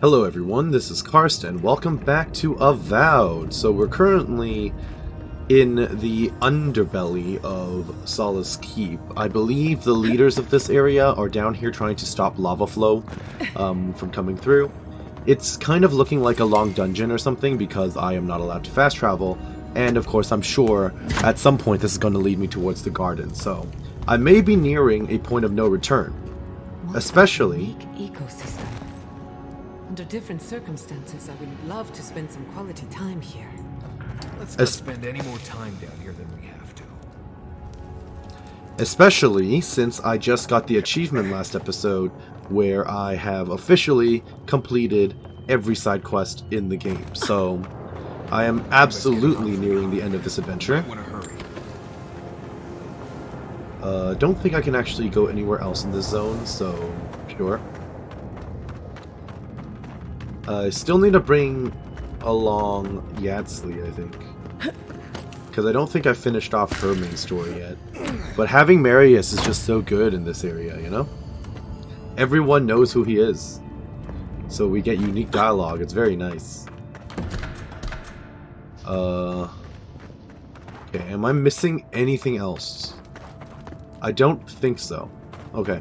Hello everyone, this is Karsten. Welcome back to Avowed. So we're currently in the underbelly of Solace Keep. I believe the leaders of this area are down here trying to stop lava flow from coming through. It's kind of looking like a long dungeon or something because I am not allowed to fast travel, and of course I'm sure at some point this is going to lead me towards the garden, so I may be nearing a point of no return. Especially unique ecosystem. Under different circumstances, I would love to spend some quality time here. Let's not spend any more time down here than we have to. Especially since I just got the achievement last episode where I have officially completed every side quest in the game. So I am absolutely nearing the end of this adventure. Don't think I can actually go anywhere else in this zone, so sure. I still need to bring along Yadsley, I think. Because I don't think I finished off her main story yet. But having Marius is just so good in this area, you know? Everyone knows who he is. So we get unique dialogue, it's very nice. Okay, am I missing anything else? I don't think so. Okay.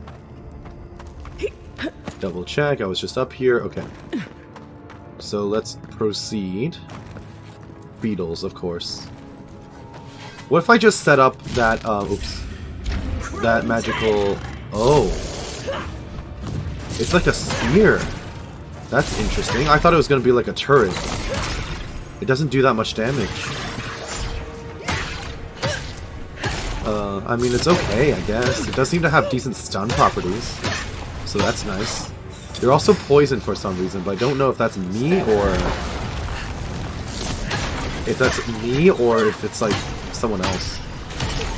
Double check, I was just up here, okay. So let's proceed. Beetles, of course. What if I just set up that, oops. That magical... Oh. It's like a spear. That's interesting. I thought it was going to be like a turret. It doesn't do that much damage. I mean, it's okay, I guess. It does seem to have decent stun properties. So that's nice. They're also poisoned for some reason, but I don't know if that's me or... if it's like someone else.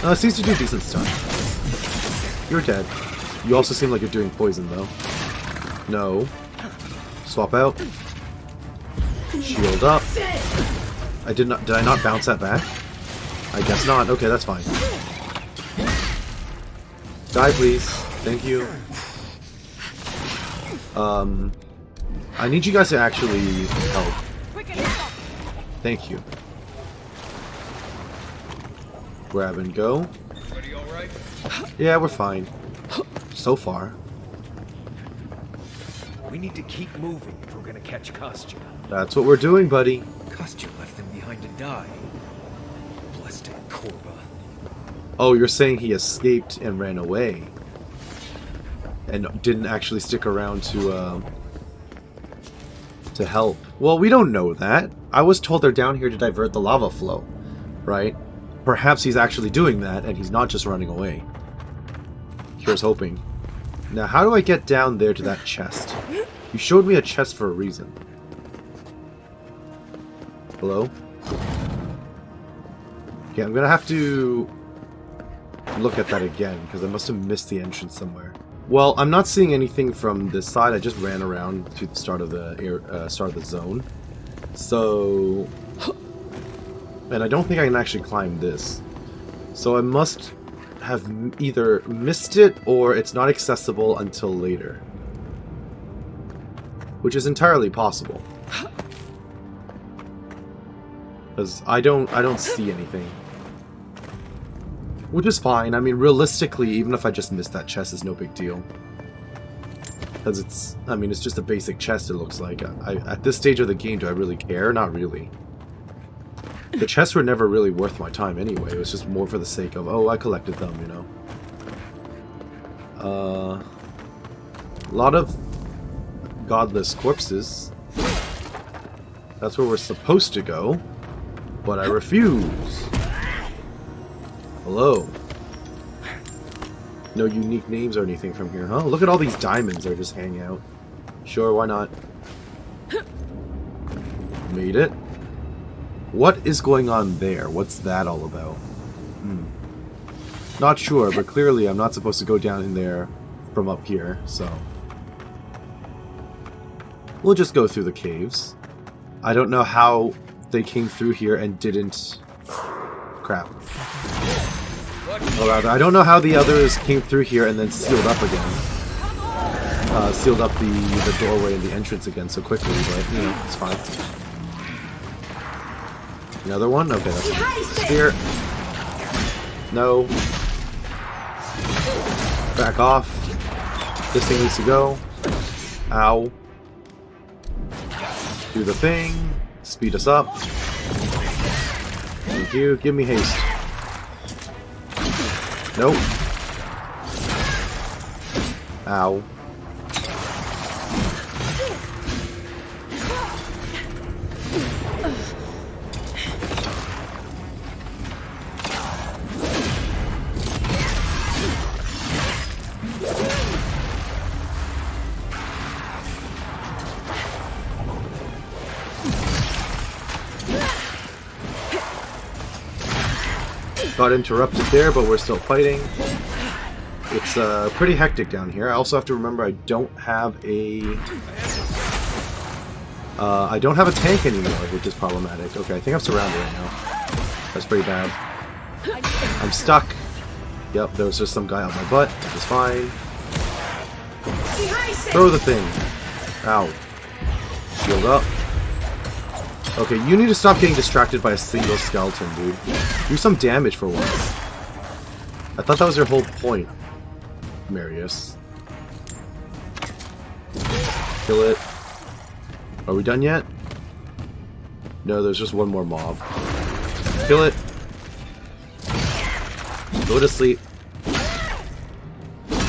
It seems to do decent stun. You're dead. You also seem like you're doing poison, though. No. Swap out. Shield up. Did I not bounce that back? I guess not. Okay, that's fine. Die, please. Thank you. I need you guys to actually help. Thank you. Grab and go. Everybody all right? Yeah, we're fine. So far. We need to keep moving if we're gonna catch Kostya. That's what we're doing, buddy. Kostya left them behind to die. Blessed Korba. Oh, you're saying he escaped and ran away. And didn't actually stick around to help. Well, we don't know that. I was told they're down here to divert the lava flow, right? Perhaps he's actually doing that, and he's not just running away. Here's hoping. Now, how do I get down there to that chest? You showed me a chest for a reason. Hello? Okay, I'm gonna have to look at that again, because I must have missed the entrance somewhere. Well, I'm not seeing anything from this side. I just ran around to the start of the zone. So, and I don't think I can actually climb this. So I must have either missed it or it's not accessible until later, which is entirely possible. Because I don't see anything. Which is fine. I mean, realistically, even if I just missed that chest, it's no big deal. Because it's just a basic chest, it looks like. At this stage of the game, do I really care? Not really. The chests were never really worth my time anyway. It was just more for the sake of, oh, I collected them, you know. A lot of godless corpses. That's where we're supposed to go. But I refuse. Hello. No unique names or anything from here, huh? Look at all these diamonds that are just hanging out. Sure, why not? Made it. What is going on there? What's that all about? Not sure, but clearly I'm not supposed to go down in there from up here, so... We'll just go through the caves. I don't know how they came through here and didn't... Crap. Or rather, I don't know how the others came through here and then sealed up again. sealed up the doorway and the entrance again so quickly, but, you know, it's fine. Another one? Okay, that's a spear. No. Back off. This thing needs to go. Ow. Do the thing. Speed us up. Thank you. Give me haste. Nope. Ow. Got interrupted there, but we're still fighting. It's pretty hectic down here. I also have to remember I don't have a tank anymore, which is problematic. Okay, I think I'm surrounded right now. That's pretty bad. I'm stuck. Yep, there was just some guy on my butt. It's fine. Throw the thing. Ow. Shield up. Okay, you need to stop getting distracted by a single skeleton, dude. Do some damage for once. I thought that was your whole point, Marius. Kill it. Are we done yet? No, there's just one more mob. Kill it. Go to sleep.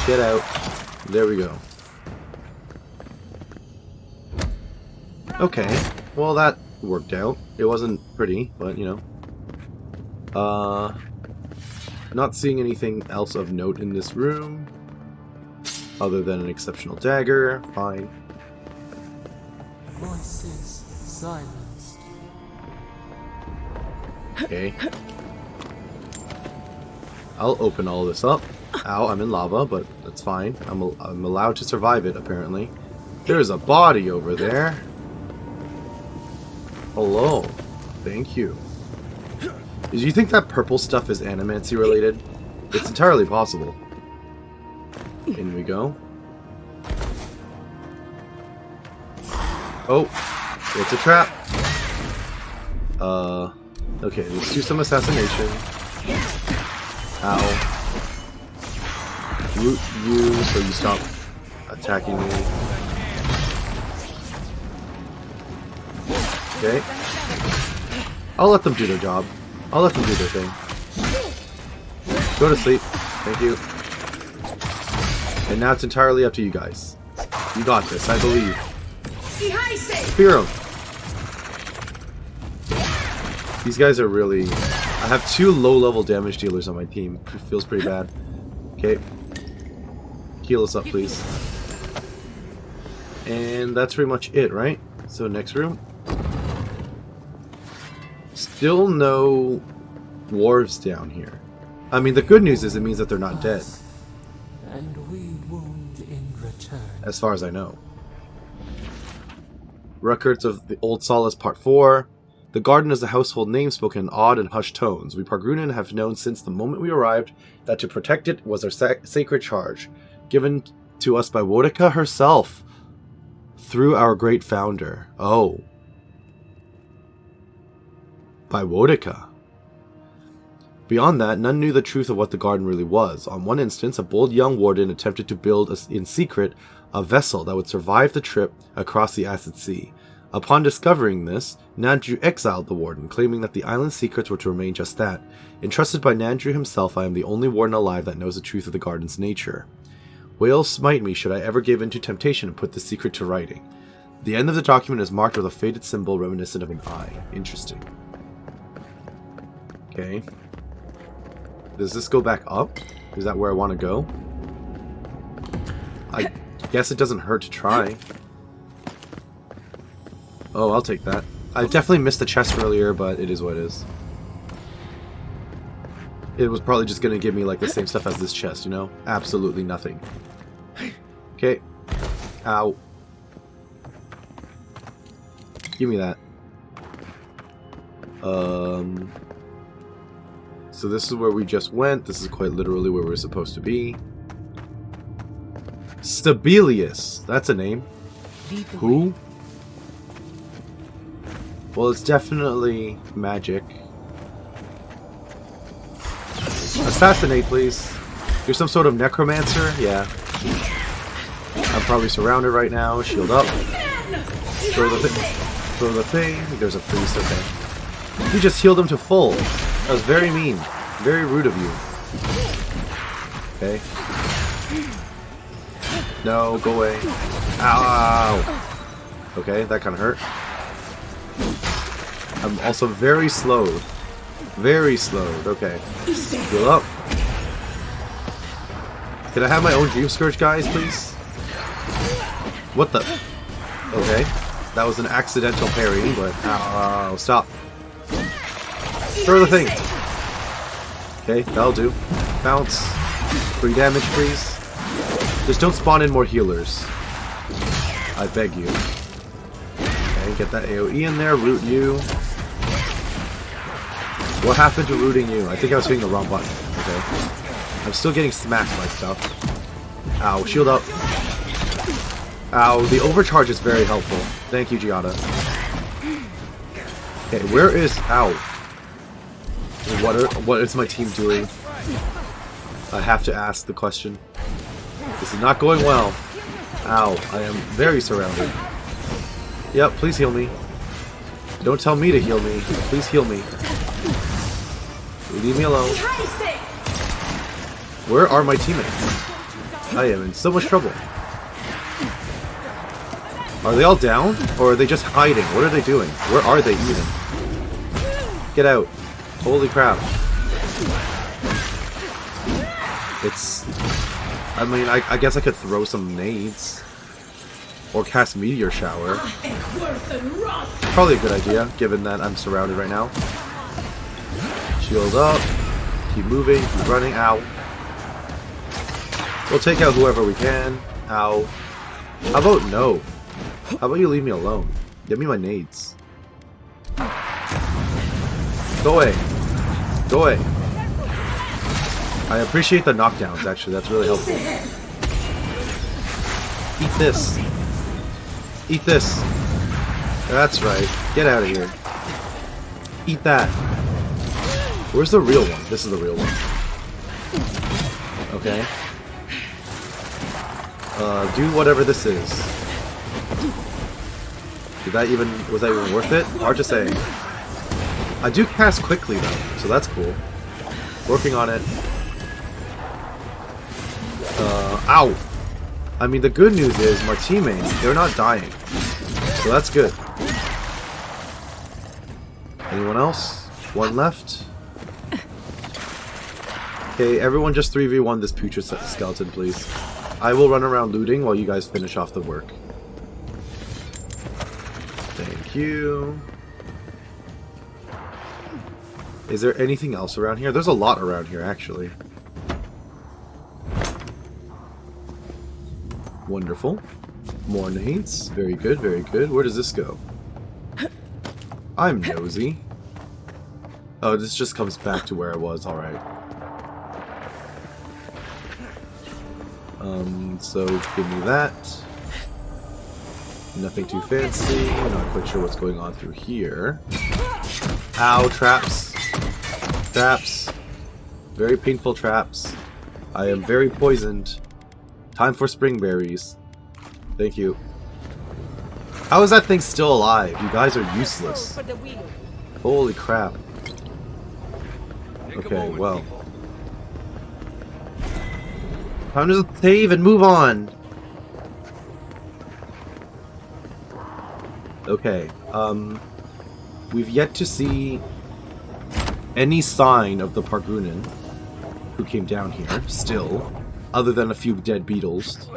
Get out. There we go. Okay. Well, that worked out. It wasn't pretty, but you know. Not seeing anything else of note in this room other than an exceptional dagger. Fine. Voices silenced. Okay. I'll open all this up. Ow, I'm in lava, but that's fine. I'm allowed to survive it, apparently. There's a body over there. Hello. Thank you. Do you think that purple stuff is animancy related? It's entirely possible. In we go. Oh, it's a trap. Okay, let's do some assassination. Ow. Root you so you stop attacking me. Okay. I'll let them do their job. I'll let them do their thing. Go to sleep. Thank you. And now it's entirely up to you guys. You got this, I believe. Spear him. These guys are really... I have 2 low-level damage dealers on my team. It feels pretty bad. Okay. Heal us up, please. And that's pretty much it, right? So next room. Still no dwarves down here. I mean, the good news is it means that they're not dead. And we wound in return. As far as I know. Records of the Old Solace Part 4. The garden is a household name spoken in odd and hushed tones. We Pargrunan have known since the moment we arrived that to protect it was our sacred charge, given to us by Wodica herself, through our great founder. Oh. By Wodica. Beyond that, none knew the truth of what the garden really was. On one instance, a bold young warden attempted to build, in secret, a vessel that would survive the trip across the acid sea. Upon discovering this, Nandrew exiled the warden, claiming that the island's secrets were to remain just that. Entrusted by Nandrew himself, I am the only warden alive that knows the truth of the garden's nature. Whale smite me should I ever give in to temptation and put the secret to writing. The end of the document is marked with a faded symbol reminiscent of an eye. Interesting. Okay. Does this go back up? Is that where I want to go? I guess it doesn't hurt to try. Oh, I'll take that. I definitely missed the chest earlier, but it is what it is. It was probably just going to give me like the same stuff as this chest, you know? Absolutely nothing. Okay. Ow. Give me that. So this is where we just went. This is quite literally where we're supposed to be. Stabilius. That's a name. Lead the way. Who? Well, it's definitely magic. Assassinate, please. You're some sort of necromancer? Yeah. I'm probably surrounded right now. Shield up. Throw the thing. Throw the thing. There's a priest. Okay. You just healed him to full. That was very mean. Very rude of you. Okay. No, go away. Ow! Okay, that kind of hurt. I'm also very slowed. Very slowed. Okay. Heal up. Can I have my own Dream Scourge, guys, please? What the? Okay. That was an accidental parry, but... Ow, stop. Throw the thing. Okay, that'll do. Bounce. 3 damage, please. Just don't spawn in more healers. I beg you. Okay, get that AoE in there. Root you. What happened to rooting you? I think I was hitting the wrong button. Okay. I'm still getting smacked by stuff. Ow, shield up. Ow, the overcharge is very helpful. Thank you, Giada. Okay, where is... Ow. What is my team doing? I have to ask the question. This is not going well. Ow, I am very surrounded. Yep, please heal me. Don't tell me to heal me. Please heal me. Leave me alone. Where are my teammates? I am in so much trouble. Are they all down? Or are they just hiding? What are they doing? Where are they even? Get out. Holy crap. It's... I mean, I guess I could throw some nades. Or cast Meteor Shower. Probably a good idea, given that I'm surrounded right now. Shield up. Keep moving. Keep running. Ow. We'll take out whoever we can. Ow. How about no? How about you leave me alone? Give me my nades. Go away. Go away. I appreciate the knockdowns, actually. That's really helpful. Eat this. Eat this. That's right. Get out of here. Eat that. Where's the real one? This is the real one. Okay. Do whatever this is. Was that even worth it? Hard to say. I do cast quickly though, so that's cool. Working on it. Ow! I mean, the good news is my teammates, they're not dying. So that's good. Anyone else? One left. Okay, everyone just 3v1 this putrid skeleton, please. I will run around looting while you guys finish off the work. Thank you. Is there anything else around here? There's a lot around here, actually. Wonderful. More nades. Very good, very good. Where does this go? I'm nosy. Oh, this just comes back to where I was. Alright. So give me that. Nothing too fancy. Not quite sure what's going on through here. Ow, traps. Traps. Very painful traps. I am very poisoned. Time for spring berries. Thank you. How is that thing still alive? You guys are useless. Holy crap. Okay, well. Time to save and move on. Okay, we've yet to see any sign of the Pargunan who came down here, still, other than a few dead beetles.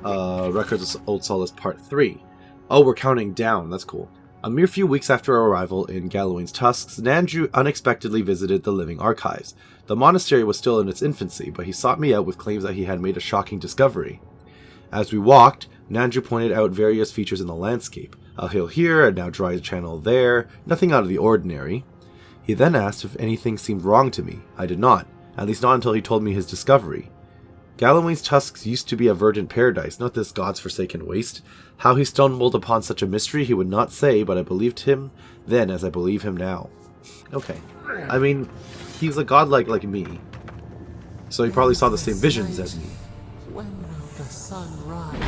Records of Old Solace Part 3. Oh, we're counting down, that's cool. A mere few weeks after our arrival in Gallowayne's tusks, Nandrew unexpectedly visited the Living Archives. The monastery was still in its infancy, but he sought me out with claims that he had made a shocking discovery. As we walked, Nandrew pointed out various features in the landscape. A hill here, a now dry channel there, nothing out of the ordinary. He then asked if anything seemed wrong to me. I did not. At least not until he told me his discovery. Galloway's tusks used to be a verdant paradise, not this god's forsaken waste. How he stumbled upon such a mystery he would not say, but I believed him then as I believe him now. Okay. I mean, he's a god like me. So he probably saw the same visions as me. When will the sun rise?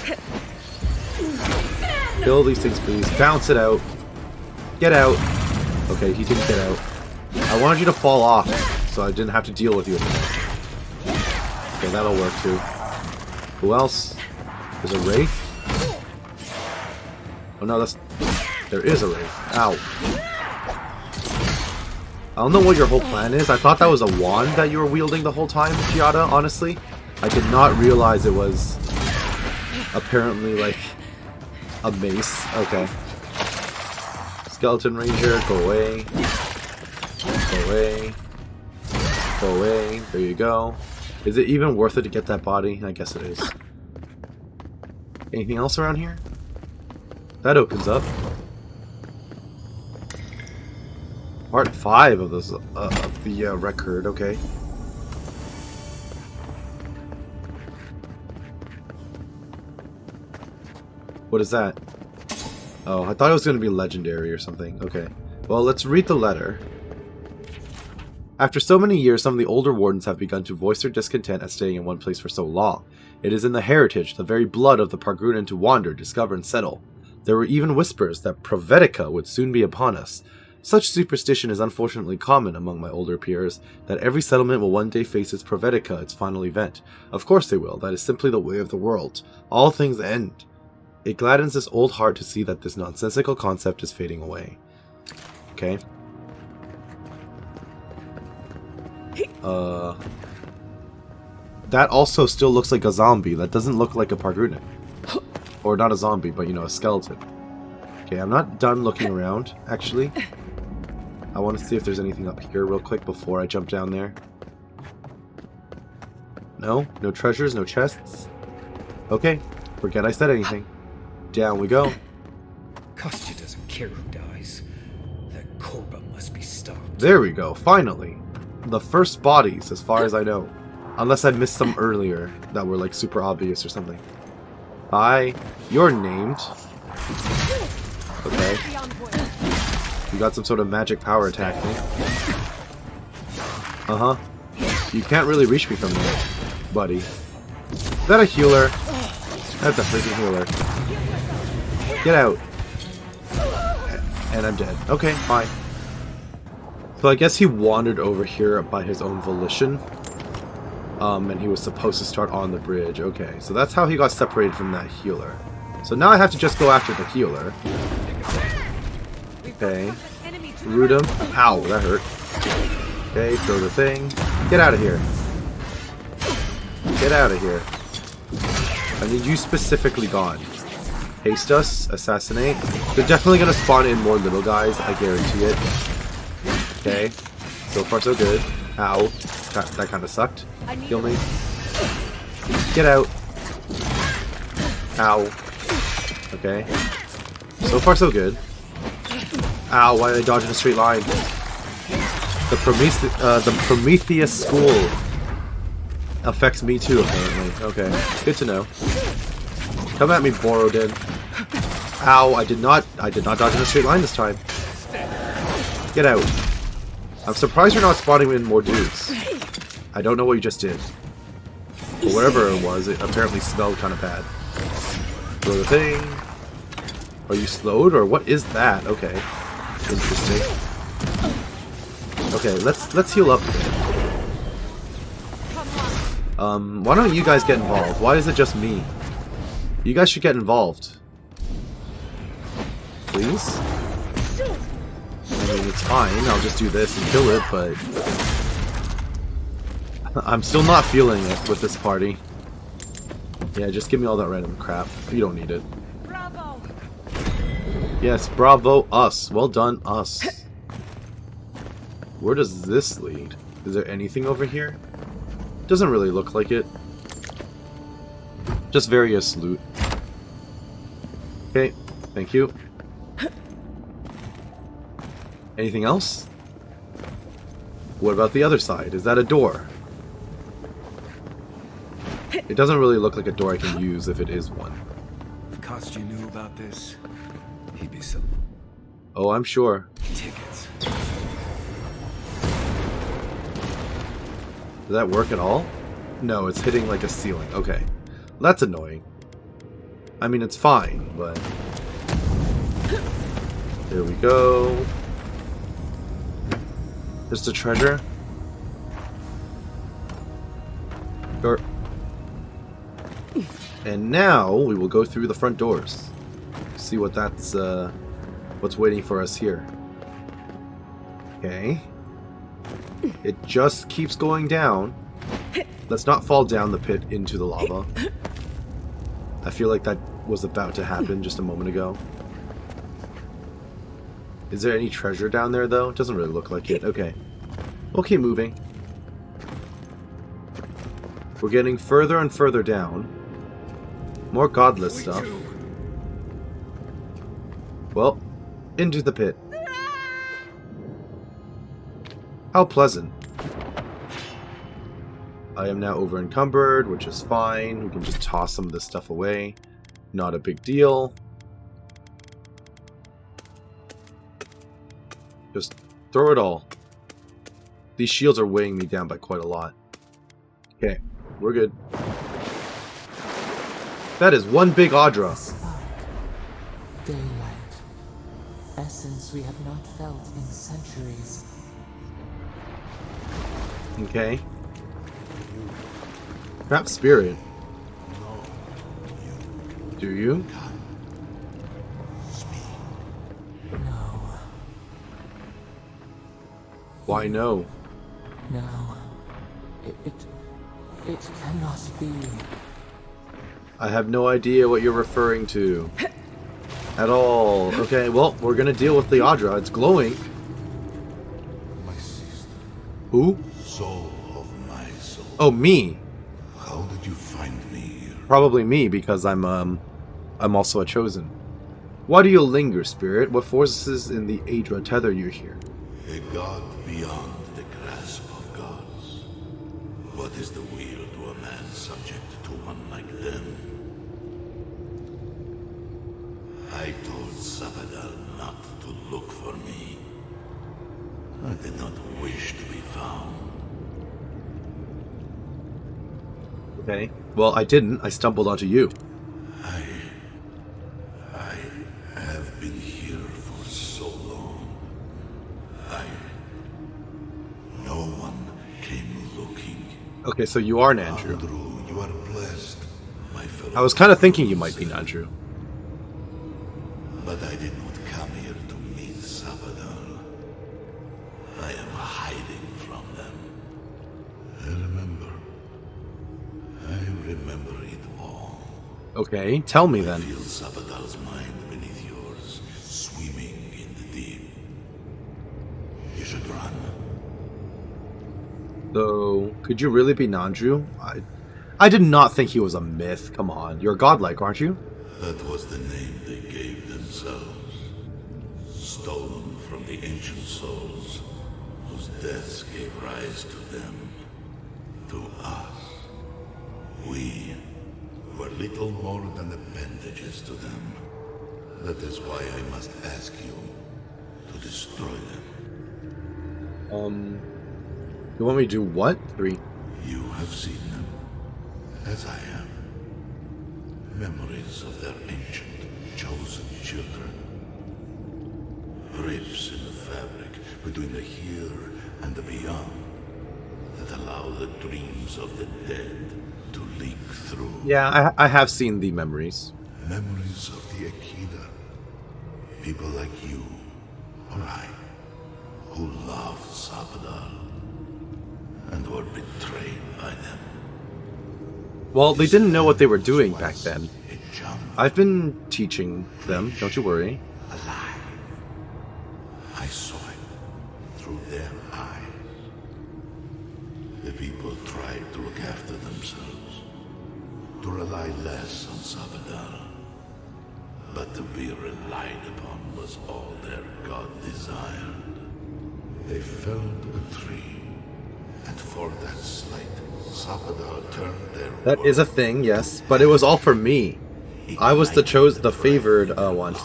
Okay. Kill these things, please. Bounce it out. Get out. Okay, he didn't get out. I wanted you to fall off, so I didn't have to deal with you anymore. Okay, that'll work too. Who else? There's a wraith? Oh no, there is a wraith. Ow. I don't know what your whole plan is. I thought that was a wand that you were wielding the whole time, Giada, honestly. I did not realize it was apparently like a mace. Okay. Skeleton Ranger, go away. Go away. Go away. There you go. Is it even worth it to get that body? I guess it is. Anything else around here? That opens up. Part 5 of this of the record. Okay. What is that? Oh, I thought it was going to be legendary or something. Okay. Well, let's read the letter. After so many years, some of the older wardens have begun to voice their discontent at staying in one place for so long. It is in the heritage, the very blood of the Pargrunan to wander, discover, and settle. There were even whispers that Provetica would soon be upon us. Such superstition is unfortunately common among my older peers, that every settlement will one day face its Provetica, its final event. Of course they will, that is simply the way of the world. All things end. It gladdens this old heart to see that this nonsensical concept is fading away. Okay. That also still looks like a zombie. That doesn't look like a Pargrunan. Or not a zombie, but you know, a skeleton. Okay, I'm not done looking around, actually. I want to see if there's anything up here real quick before I jump down there. No? No treasures? No chests? Okay, forget I said anything. Down we go. Kostya doesn't care who dies. That Korba must be stopped. There we go, finally. The first bodies, as far as I know. Unless I missed some earlier that were like super obvious or something. Hi, you're named. Okay. You got some sort of magic power attack thing. Uh-huh. You can't really reach me from there, buddy. Is that a healer? That's a freaking healer. Get out. And I'm dead. Okay, fine. So I guess he wandered over here by his own volition. And he was supposed to start on the bridge. Okay, so that's how he got separated from that healer. So now I have to just go after the healer. Okay. Root him. Ow, that hurt. Okay, throw the thing. Get out of here. Get out of here. I need you specifically gone. Haste us. Assassinate. They're definitely going to spawn in more little guys. I guarantee it. Okay. So far so good. Ow. That kind of sucked. Kill me. Get out. Ow. Okay. So far so good. Ow, why did I dodge in a straight line? The Prometheus school affects me too, apparently. Okay, good to know. Come at me, Borodin. Ow, I did not dodge in a straight line this time. Get out. I'm surprised you're not spawning in more dudes. I don't know what you just did. But whatever it was, it apparently smelled kind of bad. Throw the thing. Are you slowed, or what is that? Okay. Interesting. Okay, let's heal up a bit. Why don't you guys get involved? Why is it just me? You guys should get involved. Please? I mean, it's fine. I'll just do this and kill it, but I'm still not feeling it with this party. Yeah, just give me all that random crap. You don't need it. Bravo. Yes, bravo us. Well done, us. Where does this lead? Is there anything over here? Doesn't really look like it. Just various loot. Okay, thank you. Anything else? What about the other side? Is that a door? It doesn't really look like a door I can use if it is one. If Kostya knew about this, he'd be so... Oh, I'm sure. Tickets. Does that work at all? No, it's hitting like a ceiling. Okay. That's annoying. I mean, it's fine, but... There we go. Just a treasure? Sure. And now we will go through the front doors. See what that's what's waiting for us here. Okay. It just keeps going down. Let's not fall down the pit into the lava. I feel like that was about to happen just a moment ago. Is there any treasure down there though? It doesn't really look like it. Okay. We'll keep moving. We're getting further and further down. More godless stuff. Well, into the pit. How pleasant. I am now over encumbered, which is fine. We can just toss some of this stuff away. Not a big deal. Just throw it all. These shields are weighing me down by quite a lot. Okay, we're good. That is one big Audra. Spark. Daylight. Essence we have not felt in centuries. Okay. Perhaps spirit. Do you? No. Why no? No. It cannot be. I have no idea what you're referring to. At all. Okay, well, we're gonna deal with the Audra. It's glowing. My sister, Who? soul of my soul. Oh, me. How did you find me here? Probably me, because I'm also a chosen. Why do you linger, spirit? What forces in the Aedra tether you here? A god beyond the grasp of gods. What is the will to a man subject to one like them? I told Sabadell not to look for me. I did not wish to be found. Okay. Well, I didn't. I stumbled onto you. I have been here for so long. No one came looking. Okay, so you are Nandrew. Andrew, you are blessed, my fellow. I was kind of thinking you might be Nandrew. But I did not come here to meet Sabadell. I am hiding from them. I remember it all. Okay, tell me I then. feel Sabadell's mind beneath yours, swimming in the deep. You should run. So, could you really be Nandrew? I did not think he was a myth. Come on. You're godlike, aren't you? That was the name they gave themselves. Stolen from the ancient souls, whose deaths gave rise to them. To us. We were little more than appendages to them. That is why I must ask you to destroy them. You want me to do what? 3. You have seen them, as I have. Memories of their ancient, chosen children. Rips in the fabric between the here and the beyond that allow the dreams of the dead to leak through. Yeah, I have seen the memories. Memories of the Akida. People like you, or I, who loved Sabadell and were betrayed by them. Well, they didn't know what they were doing back then. A jungle I've been teaching them, don't you worry. alive. I saw it through their eyes. The people tried to look after themselves, to rely less on Sabadell. But to be relied upon was all their god desired. They felled a tree before that slight, Sapadal turned their That is a thing, yes, but it was all for me. I was the favored one.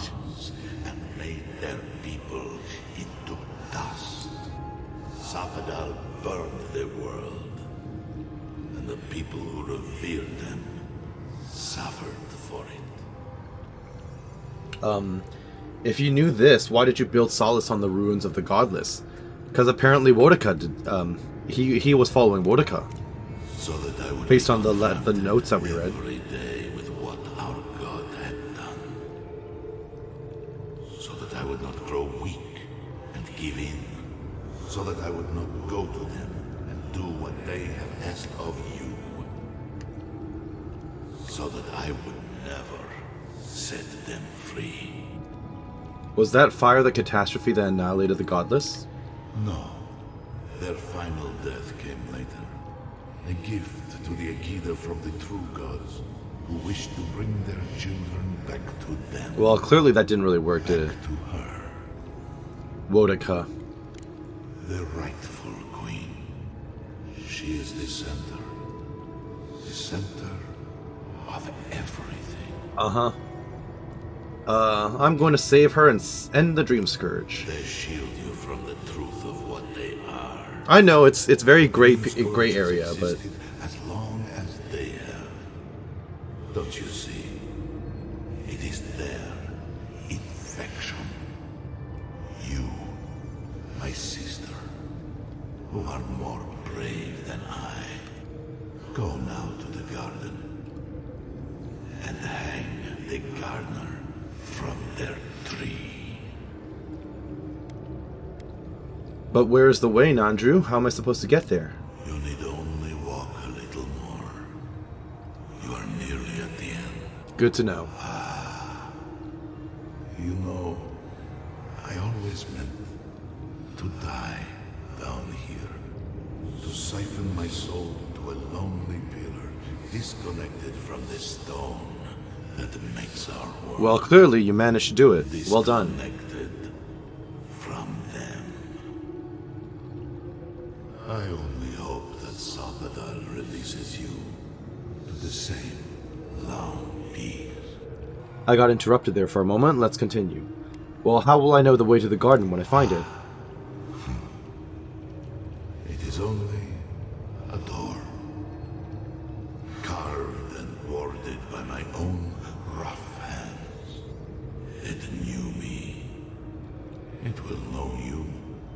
and made their people into dust. Sapadal burned their world, and the people who revered them suffered for it. If you knew this, why did you build Solace on the ruins of the Godless? Because apparently Wodaka did, he was following Wodaka. So that I would Based on be the notes that we read. every day with what our God had done. So that I would not grow weak and give in. So that I would not go to them and do what they have asked of you. So that I would never set them free. Was that fire the catastrophe that annihilated the Godless? No. Their final death came later. A gift to the Akida from the true gods, who wished to bring their children back to them. Well, clearly that didn't really work, did it? Back to her, Wodaka. the rightful queen. She is the center of everything. Uh-huh. I'm going to save her and end the Dream Scourge. They shield you from the truth of what they are. I know, it's very gray Scourge area, has but... existed as long as they have. Don't you see? It is their infection. You, my sister, who are more brave than I, go now to the garden and hang the gardener from their tree. But where's the way, Nandru? How am I supposed to get there? You need only walk a little more. You are nearly at the end. Good to know. You know, I always meant to die down here. To siphon my soul into a lonely pillar, disconnected from the stone that makes our world. Well, clearly you managed to do it. Well done. Disconnected from them. I only hope that Sapadal releases you to the same long peace. I got interrupted there for a moment. Let's continue. Well, how will I know the way to the garden when I find it? It is only a door, carved and warded by my own rough hands. It knew me. It will know you.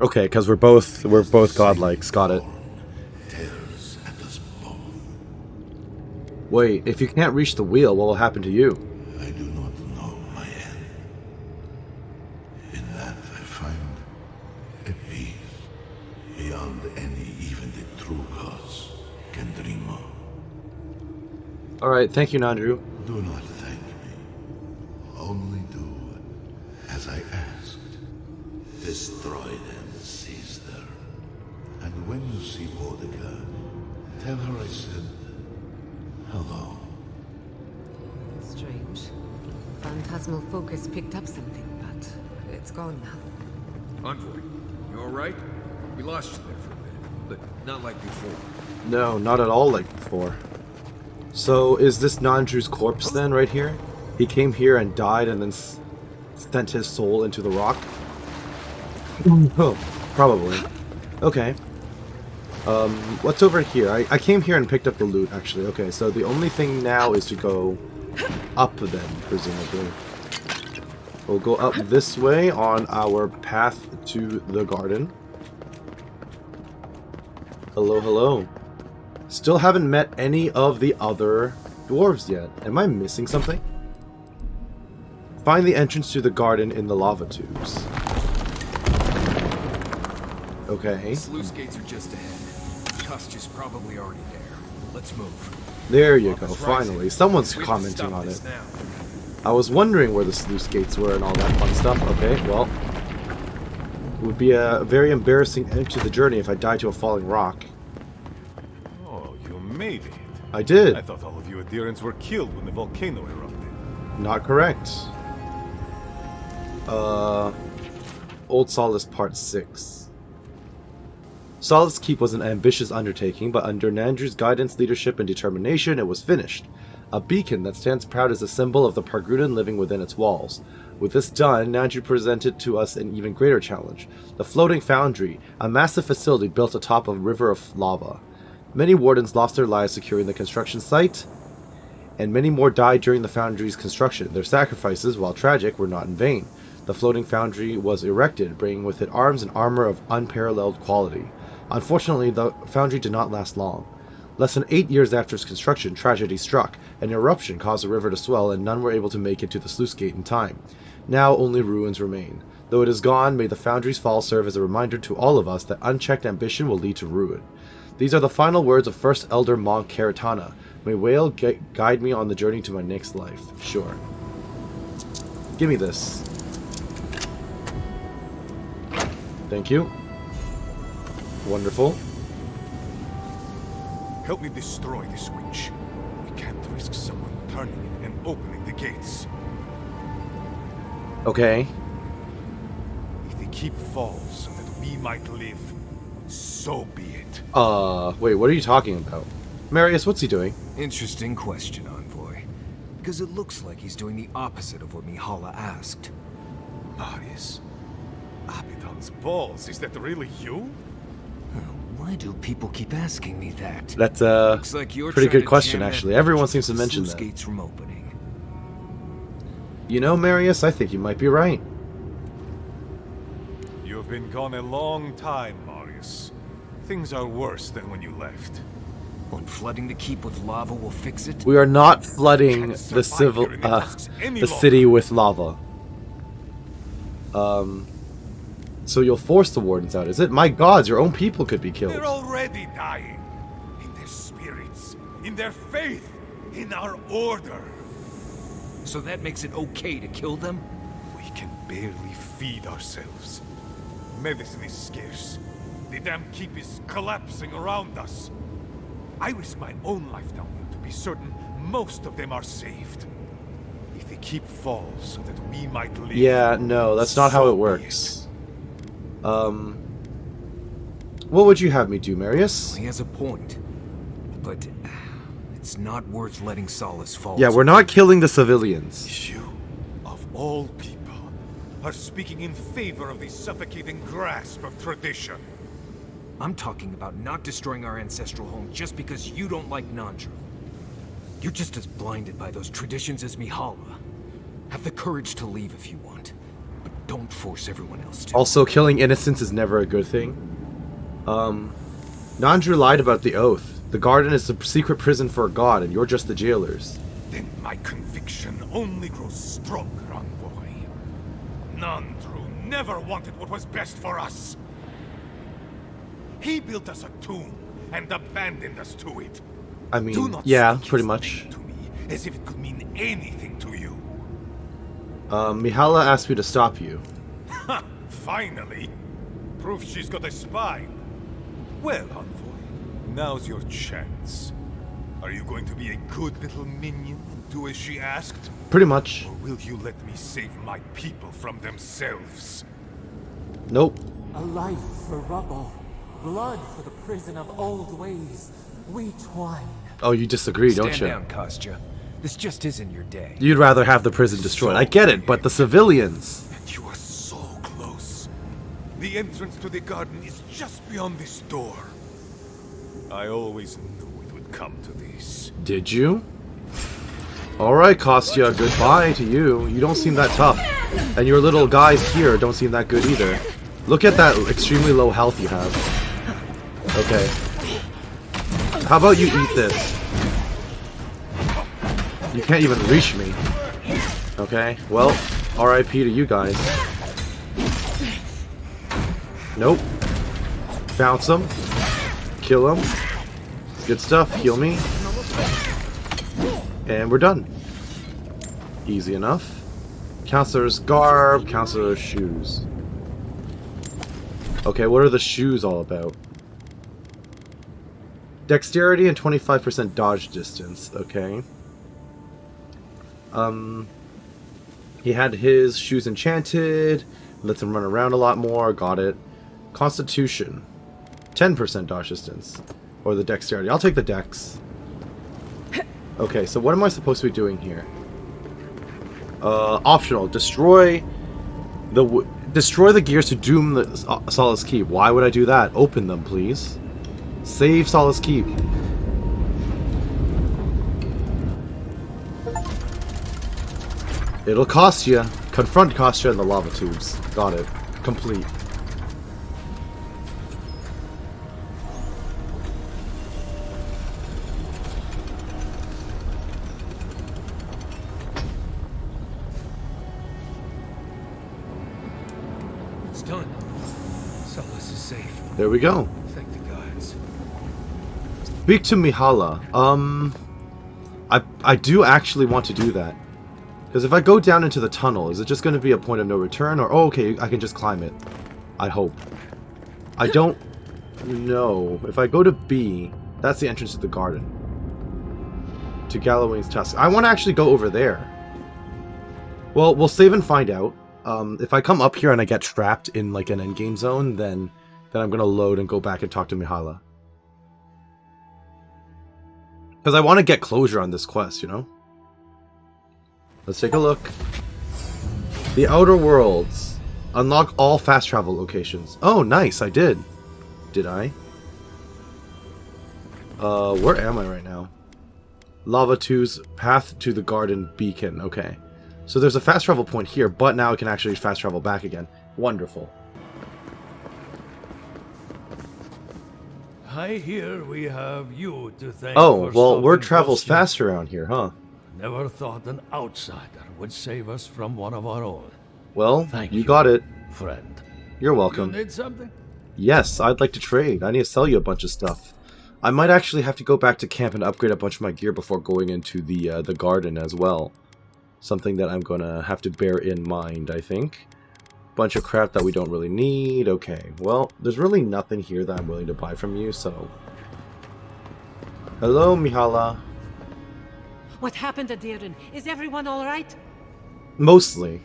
Okay, because we're both godlikes. Got it. Tears at us both. Wait, if you can't reach the wheel, what will happen to you? I do not know my end. In that I find a peace beyond any even the true gods can dream of. Alright, thank you, Nandru. Do not thank me. Only do as I asked. Destroy them, sister. And when you see Bodica, tell her I said hello. Strange. Phantasmal focus picked up something, but it's gone now. Envoy, you alright? We lost you there for a bit, but not like before. No, not at all like before. So, is this Nandru's corpse then, right here? He came here and died and then sent his soul into the rock? Oh, probably. Okay. What's over here? I came here and picked up the loot, actually. Okay, so the only thing now is to go up then, presumably. We'll go up this way on our path to the garden. Hello, hello. Still haven't met any of the other dwarves yet. Am I missing something? Find the entrance to the garden in the lava tubes. Okay. Sluice gates are just ahead. Costa's probably already there. Let's move. There you go, Lava's rising. finally. Someone's We have to commenting stop on this it. now. I was wondering where the sluice gates were and all that fun stuff. Okay, well. It would be a very embarrassing end to the journey if I died to a falling rock. Oh, you made it. I did. I thought all of you adherents were killed when the volcano erupted. Not correct. Old Solace Part 6. Solace Keep was an ambitious undertaking, but under Nandru's guidance, leadership, and determination, it was finished. A beacon that stands proud as a symbol of the Pargrudan living within its walls. With this done, Nandru presented to us an even greater challenge. The Floating Foundry, a massive facility built atop a river of lava. Many wardens lost their lives securing the construction site, and many more died during the foundry's construction. Their sacrifices, while tragic, were not in vain. The Floating Foundry was erected, bringing with it arms and armor of unparalleled quality. Unfortunately, the foundry did not last long. Less than 8 years after its construction, tragedy struck. An eruption caused the river to swell, and none were able to make it to the sluice gate in time. Now only ruins remain. Though it is gone, may the foundry's fall serve as a reminder to all of us that unchecked ambition will lead to ruin. These are the final words of First Elder Monk Karatana. May Whale guide me on the journey to my next life. Sure. Give me this. Thank you. Wonderful. Help me destroy this witch. We can't risk someone turning it and opening the gates. Okay. If the keep falls so that we might live, so be it. Wait, what are you talking about? Marius, what's he doing? Interesting question, Envoy. Because it looks like he's doing the opposite of what Mihala asked. Marius? Abaddon's balls, is that really you? Why do people keep asking me that? That's a Looks like you're pretty trying good to question, jam that actually. Everyone bitch seems to the mention sluice that. gates from opening. You know, Marius, I think you might be right. You've been gone a long time, Marius. Things are worse than when you left. When flooding the keep with lava will fix it? We are not flooding Can't the survive here in the tusks any the longer. city with lava. So you'll force the wardens out, is it? My gods, your own people could be killed. They're already dying. In their spirits, in their faith, in our order. So that makes it okay to kill them? We can barely feed ourselves. Medicine is scarce. The damn keep is collapsing around us. I risk my own life down here to be certain most of them are saved. If the keep falls so that we might live... Yeah, no, that's not how so it be works. What would you have me do, Marius? He has a point. But it's not worth letting Solace fall. Yeah, we're not killing the civilians. You, of all people, are speaking in favor of the suffocating grasp of tradition. I'm talking about not destroying our ancestral home just because you don't like Nandru. You're just as blinded by those traditions as Mihala. Have the courage to leave if you want, but don't force everyone else to. Also, killing innocents is never a good thing. Nandru lied about the oath. The garden is the secret prison for a god, and you're just the jailers. Then my conviction only grows stronger, Envoy. Nandru never wanted what was best for us. He built us a tomb and abandoned us to it. I Do mean, not yeah, speak pretty his much. name to me as if it could mean anything to you. Mihala asked me to stop you. Ha! Finally! Proof she's got a spine. Well, Envoy, now's your chance. Are you going to be a good little minion and do as she asked? Pretty much. Or will you let me save my people from themselves? Nope. A life for rubble, blood for the prison of old ways. We twine. Oh, you disagree, don't Stand you? down, Kostya. This just isn't your day. You'd rather have the prison destroyed. I get it, but the civilians. And you are so close. The entrance to the garden is just beyond this door. I always knew it would come to this. Did you? Alright, Kostya, goodbye to you. You don't seem that tough. And your little guys here don't seem that good either. Look at that extremely low health you have. Okay. How about you eat this? You can't even reach me. Okay, well, RIP to you guys. Nope. Bounce him. Kill him. Good stuff. Heal me. And we're done. Easy enough. Counselor's garb, counselor's shoes. Okay, what are the shoes all about? Dexterity and 25% dodge distance. Okay. He had his shoes enchanted. Lets him run around a lot more. Got it. Constitution. 10% dodge distance. Or the dexterity. I'll take the dex. Okay, so what am I supposed to be doing here? Optional. Destroy the gears to doom the Solace Keep. Why would I do that? Open them, please. Save Solace Keep. It'll cost you. Confront Kostya in the lava tubes. Got it. Complete. It's done. Solace is safe. There we go. Thank the gods. Speak to Mihala. I do actually want to do that. Because if I go down into the tunnel, is it just going to be a point of no return? Or, oh, okay, I can just climb it. I hope. I don't know. If I go to B, that's the entrance to the garden. To Galloway's Tusk. I want to actually go over there. Well, we'll save and find out. If I come up here and I get trapped in like an endgame zone, then I'm going to load and go back and talk to Mihala. Because I want to get closure on this quest, you know? Let's take a look. The Outer Worlds. Unlock all fast travel locations. Oh, nice, I did. Did I? Where am I right now? Lava 2's Path to the Garden Beacon. Okay. So there's a fast travel point here, but now I can actually fast travel back again. Wonderful. I hear we have you to thank. Oh, for well, word stopping travels Kostya. fast around here, huh? Never thought an outsider would save us from one of our own. Well, Thank you you. got it. Friend. You're You welcome. need something? Yes, I'd like to trade. I need to sell you a bunch of stuff. I might actually have to go back to camp and upgrade a bunch of my gear before going into the garden as well. Something that I'm gonna have to bear in mind, I think. Bunch of crap that we don't really need. Okay, well, there's really nothing here that I'm willing to buy from you, so... Hello, Mihala. What happened at Diren? Is everyone all right? Mostly.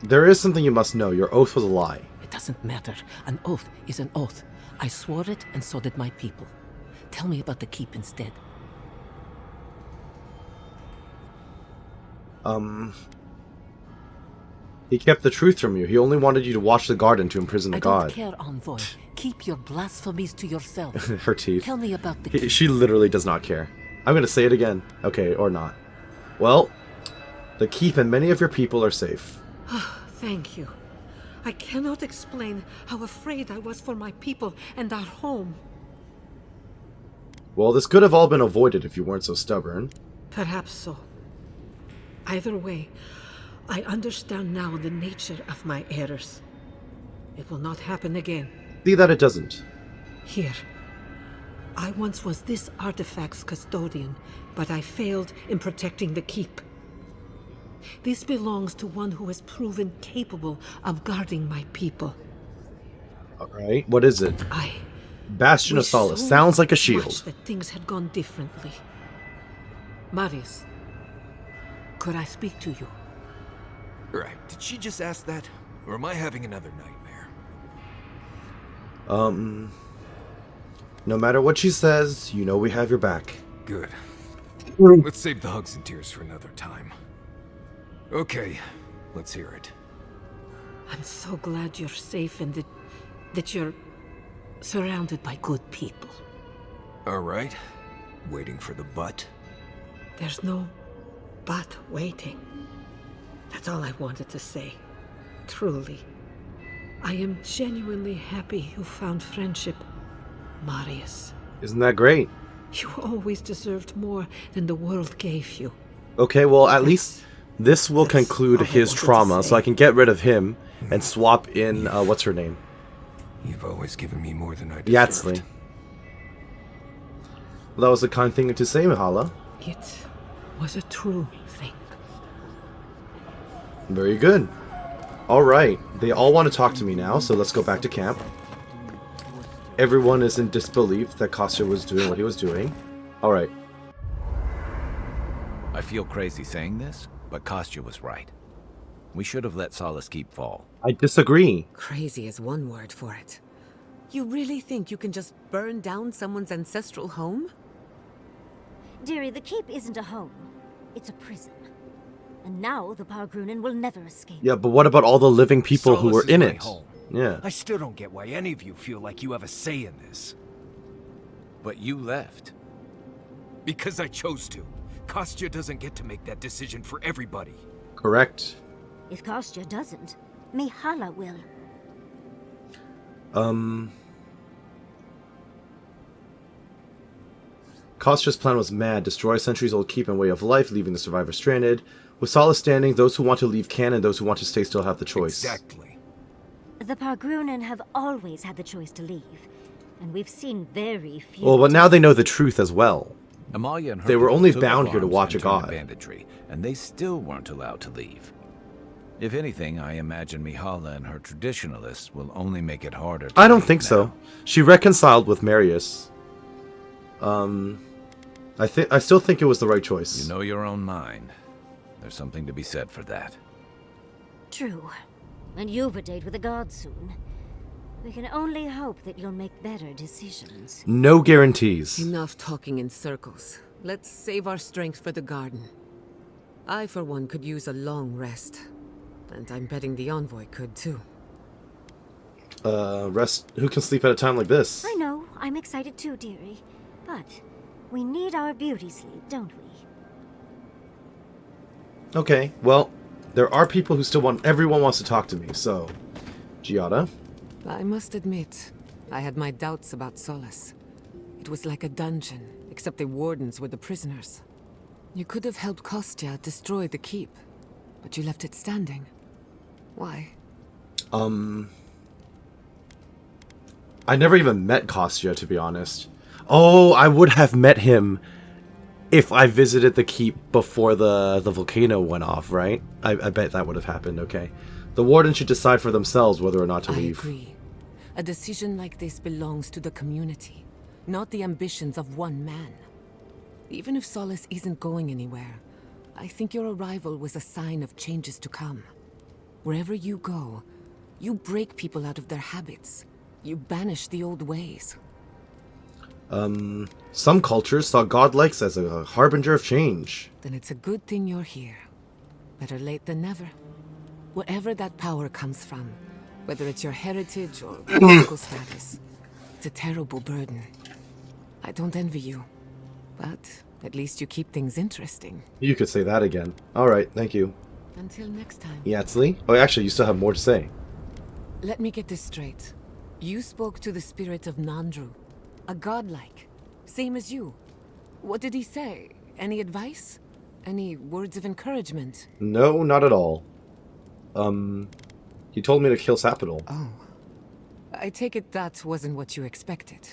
There is something you must know. Your oath was a lie. It doesn't matter. An oath is an oath. I swore it, and so did my people. Tell me about the keep instead. He kept the truth from you. He only wanted you to watch the garden to imprison the I god. don't care, Envoy. Keep your blasphemies to yourself. Her teeth. Tell me about the keep. She literally does not care. I'm gonna say it again. Okay, or not. Well, the keep and many of your people are safe. Thank you. I cannot explain how afraid I was for my people and our home. Well, this could have all been avoided if you weren't so stubborn. Perhaps so. Either way, I understand now the nature of my errors. It will not happen again. See that it doesn't. Here. I once was this artifact's custodian, but I failed in protecting the keep. This belongs to one who has proven capable of guarding my people. Alright, what is it? Bastion of wish Solace. so Sounds like a much shield. that things had gone differently. Marius, could I speak to you? Right, did she just ask that? Or am I having another nightmare? No matter what she says, you know we have your back. Good. Let's save the hugs and tears for another time. Okay, let's hear it. I'm so glad you're safe and that you're surrounded by good people. Alright, waiting for the butt. There's no but waiting. That's all I wanted to say. Truly. I am genuinely happy you found friendship, Marius. Isn't that great? You always deserved more than the world gave you. Okay, well, at least this will that's conclude all I his wanted to trauma, say. so I can get rid of him and swap in, what's her name? You've always given me more than I deserved. Yatsli. Well, that was a kind thing to say, Mihala. It was a true thing. Very good. Alright, they all want to talk to me now, so let's go back to camp. Everyone is in disbelief that Kostya was doing what he was doing. Alright. I feel crazy saying this, but Kostya was right. We should have let Solace Keep fall. I disagree. Crazy is one word for it. You really think you can just burn down someone's ancestral home? Dearie, the keep isn't a home. It's a prison. And now the Pargrunen will never escape. Yeah, but what about all the living people who were Solace is in my it? home. Yeah. I still don't get why any of you feel like you have a say in this. But you left. Because I chose to. Kostya doesn't get to make that decision for everybody. Correct. If Kostya doesn't, Mihala will. Kostya's plan was mad. Destroy a centuries-old keep and way of life, leaving the survivors stranded. With Solace standing, those who want to leave can, and those who want to stay still have the choice. Exactly. The Pargrunen have always had the choice to leave. And we've seen very few... Well, but now they know the truth as well. Amalia and her They were people only took bound up here to arms watch and a turned to god. banditry, and they still weren't allowed to leave. If anything, I imagine Mihala and her traditionalists will only make it harder to I don't leave think now. so. She reconciled with Marius. I still think it was the right choice. You know your own mind. There's something to be said for that. True. And you've a date with a god soon. We can only hope that you'll make better decisions. No guarantees. Enough talking in circles. Let's save our strength for the garden. I, for one, could use a long rest. And I'm betting the envoy could, too. Rest. Who can sleep at a time like this? I know. I'm excited too, dearie. But we need our beauty sleep, don't we? Okay, well, there are people who still want... Everyone wants to talk to me, so... Giada? I must admit, I had my doubts about Solace. It was like a dungeon, except the wardens were the prisoners. You could have helped Kostya destroy the keep, but you left it standing. Why? I never even met Kostya, to be honest. Oh, I would have met him if I visited the keep before the volcano went off, right? I bet that would have happened, okay. The warden should decide for themselves whether or not to leave. I agree. A decision like this belongs to the community, not the ambitions of one man. Even if Solace isn't going anywhere, I think your arrival was a sign of changes to come. Wherever you go, you break people out of their habits. You banish the old ways. Some cultures saw godlikes as a harbinger of change. Then it's a good thing you're here. Better late than never. Wherever that power comes from, whether it's your heritage or political status, it's a terrible burden. I don't envy you, but at least you keep things interesting. You could say that again. Alright, thank you. Until next time. Yatsli? Oh, actually, you still have more to say. Let me get this straight. You spoke to the spirit of Nandru, a godlike, same as you. What did he say? Any advice? Any words of encouragement? No, not at all. He told me to kill Sapital. Oh. I take it that wasn't what you expected.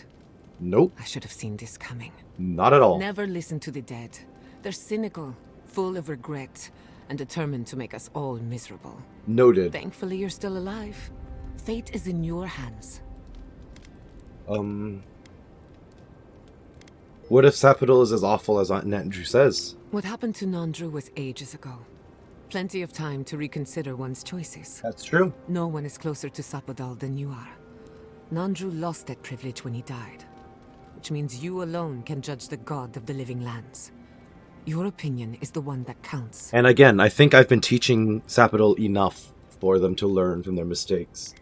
Nope, I should have seen this coming. not at all. Never listen to the dead. They're cynical, full of regret, and determined to make us all miserable. Noted. Thankfully, you're still alive. Fate is in your hands. What if Sapital is as awful as Aunt Andrew says? What happened to Nandru was ages ago. Plenty of time to reconsider one's choices. That's true. No one is closer to Sapadal than you are. Nandru lost that privilege when he died, which means you alone can judge the god of the living lands. Your opinion is the one that counts. And again, I think I've been teaching Sapital enough for them to learn from their mistakes.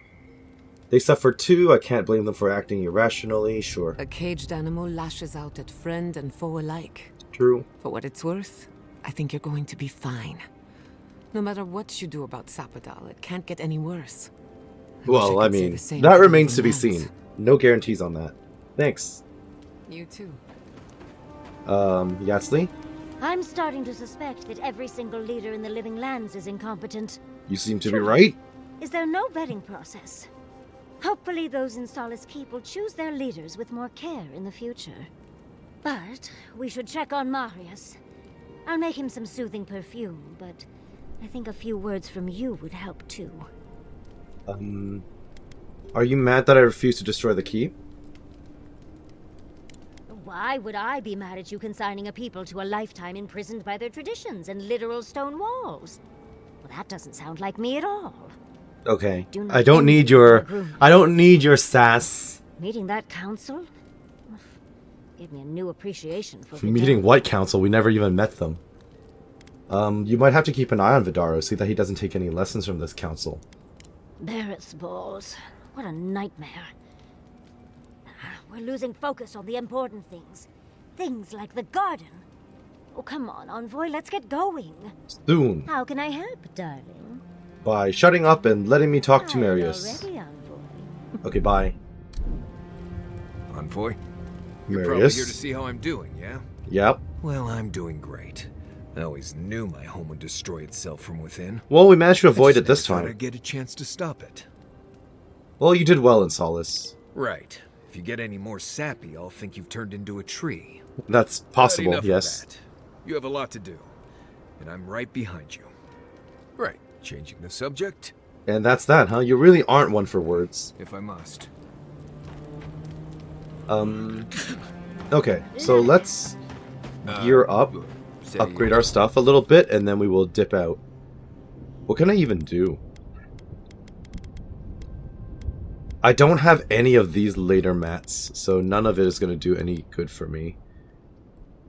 They suffered too, I can't blame them for acting irrationally, sure. A caged animal lashes out at friend and foe alike. True. For what it's worth, I think you're going to be fine. No matter what you do about Sapadal, it can't get any worse. Well, I could say mean, the same that for remains to living be lands. seen. No guarantees on that. Thanks. You too. Yatsli? I'm starting to suspect that every single leader in the living lands is incompetent. You seem to be right. Is there no vetting process? Hopefully those in Solace Keep will choose their leaders with more care in the future. But we should check on Marius. I'll make him some soothing perfume, but I think a few words from you would help too. Are you mad that I refuse to destroy the keep? Why would I be mad at you consigning a people to a lifetime imprisoned by their traditions and literal stone walls? Well, that doesn't sound like me at all. Okay. Do not I don't envy need your your... groom. I don't need your sass. Meeting that council gave me a new appreciation for Meeting Vidal. what council? We never even met them. You might have to keep an eye on Vidaro, see that he doesn't take any lessons from this council. Barrett's balls. What a nightmare. We're losing focus on the important things. Things like the garden. Oh, come on, Envoy, let's get going. Soon. How can I help, darling? By shutting up and letting me talk to Tired Marius. already, Envoy? Okay, bye. Envoy? You're probably here to Marius. see how I'm doing, yeah? Yep. Well, I'm doing great. I always knew my home would destroy itself from within. Well, we managed to I avoid just it this never thought time. I'd get a chance to stop it. Well, you did well in Solace. Right. If you get any more sappy, I'll think you've turned into a tree. That's But possible, enough of yes. that. You have a lot to do, and I'm right behind you. Right. Changing the subject, And that's that, huh? You really aren't one for words. if I must. Okay, so let's gear up, Say- upgrade our stuff a little bit, and then we will dip out. What can I even do? I don't have any of these later mats, so none of it is going to do any good for me.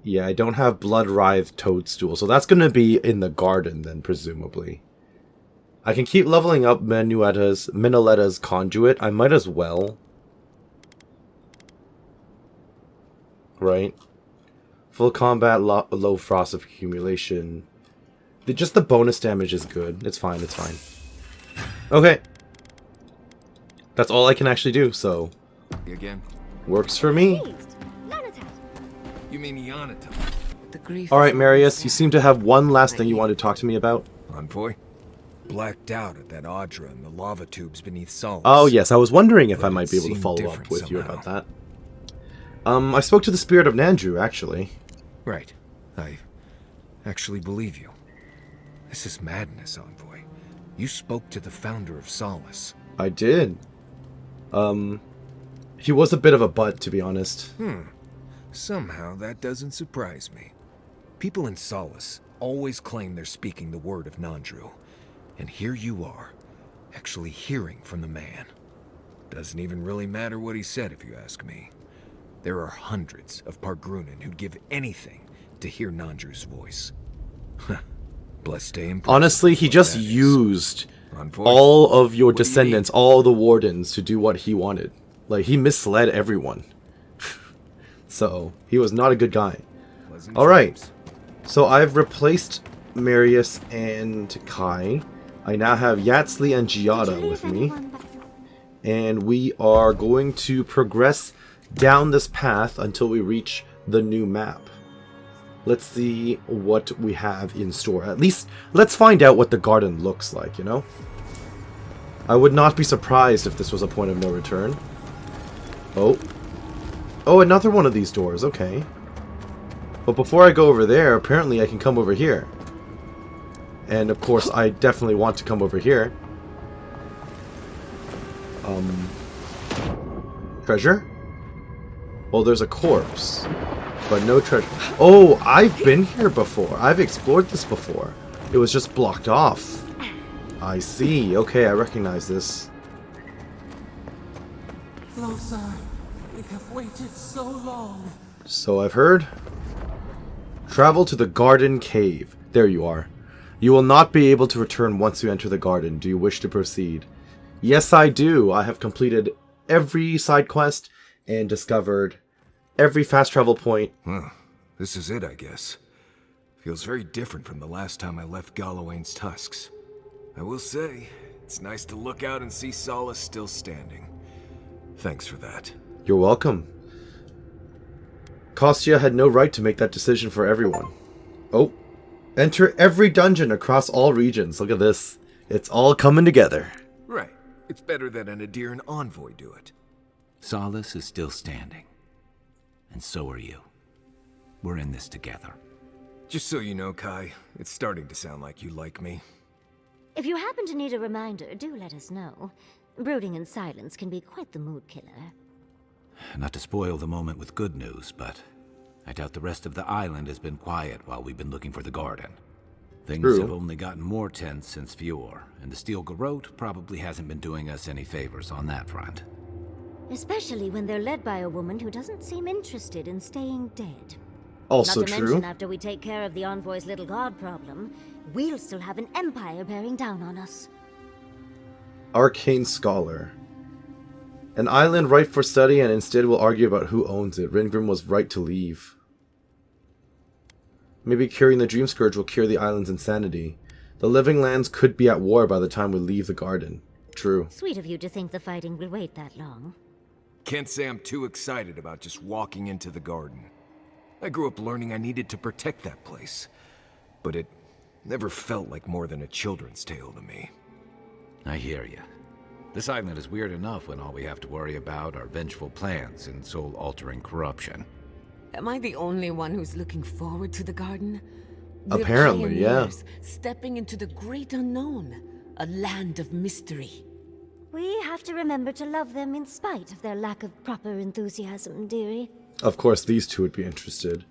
Yeah, I don't have Blood Writhe Toadstool, so that's going to be in the garden then, presumably. I can keep leveling up Minoletta's Conduit. I might as well. Right? Full combat, low frost of accumulation. Just the bonus damage is good. It's fine, it's fine. Okay. That's all I can actually do, so... Again? Works for me. Please, Lanatat. You mean Yanata? The grief. Alright, is Marius, always you there. seem to have one last thing you want to talk to me about. Envoy? Blacked out at that Audra and the lava tubes beneath Solace. Oh, yes, I was wondering if But I it might be able to seemed follow up different with you somehow. about that. I spoke to the spirit of Nandrew, actually. Right. I actually believe you. This is madness, Envoy. You spoke to the founder of Solace. I did. He was a bit of a butt, to be honest. Somehow that doesn't surprise me. People in Solace always claim they're speaking the word of Nandrew. And here you are, actually hearing from the man. Doesn't even really matter what he said, if you ask me. There are hundreds of Pargrunen who'd give anything to hear Nandrew's voice. Bless day and Honestly, he just used Envoy, all of your what do you descendants, all the wardens, to do what he wanted. Like, he misled everyone. So, he was not a good guy. Pleasant Alright. dreams. So, I've replaced Marius and Kai. I now have Yatsli and Giada with me. And we are going to progress down this path until we reach the new map. Let's see what we have in store. At least, let's find out what the garden looks like, you know? I would not be surprised if this was a point of no return. Oh. Oh, another one of these doors, okay. But before I go over there, apparently I can come over here. And of course, I definitely want to come over here. Treasure? Well, there's a corpse. But no treasure. Oh, I've been here before. I've explored this before. It was just blocked off. I see. Okay, I recognize this. Closer. We have waited so long. So I've heard. Travel to the Garden Cave. There you are. You will not be able to return once you enter the garden. Do you wish to proceed? Yes, I do. I have completed every side quest and discovered every fast travel point. Well, this is it, I guess. Feels very different from the last time I left Galawain's tusks. I will say, it's nice to look out and see Solace still standing. Thanks for that. You're welcome. Kostya had no right to make that decision for everyone. Oh. Enter every dungeon across all regions. Look at this. It's all coming together. Right. It's better that an Adir and Envoy do it. Solace is still standing. And so are you. We're in this together. Just so you know, Kai, it's starting to sound like you like me. If you happen to need a reminder, do let us know. Brooding in silence can be quite the mood killer. Not to spoil the moment with good news, but I doubt the rest of the island has been quiet while we've been looking for the garden. Things True. have only gotten more tense since Fior, and the Steel Garrote probably hasn't been doing us any favors on that front. Especially when they're led by a woman who doesn't seem interested in staying dead. Also Not to true. mention, after we take care of the Envoy's little god problem, we'll still have an empire bearing down on us. Arcane Scholar. An island ripe for study, and instead we'll argue about who owns it. Ringrim was right to leave. Maybe curing the Dream Scourge will cure the island's insanity. The living lands could be at war by the time we leave the garden. True. Sweet of you to think the fighting will wait that long. Can't say I'm too excited about just walking into the garden. I grew up learning I needed to protect that place, but it never felt like more than a children's tale to me. I hear you. This island is weird enough when all we have to worry about are vengeful plans and soul-altering corruption. Am I the only one who's looking forward to the garden? We're Apparently, yeah. pioneers, stepping into the great unknown, a land of mystery. We have to remember to love them in spite of their lack of proper enthusiasm, dearie. Of course, these two would be interested.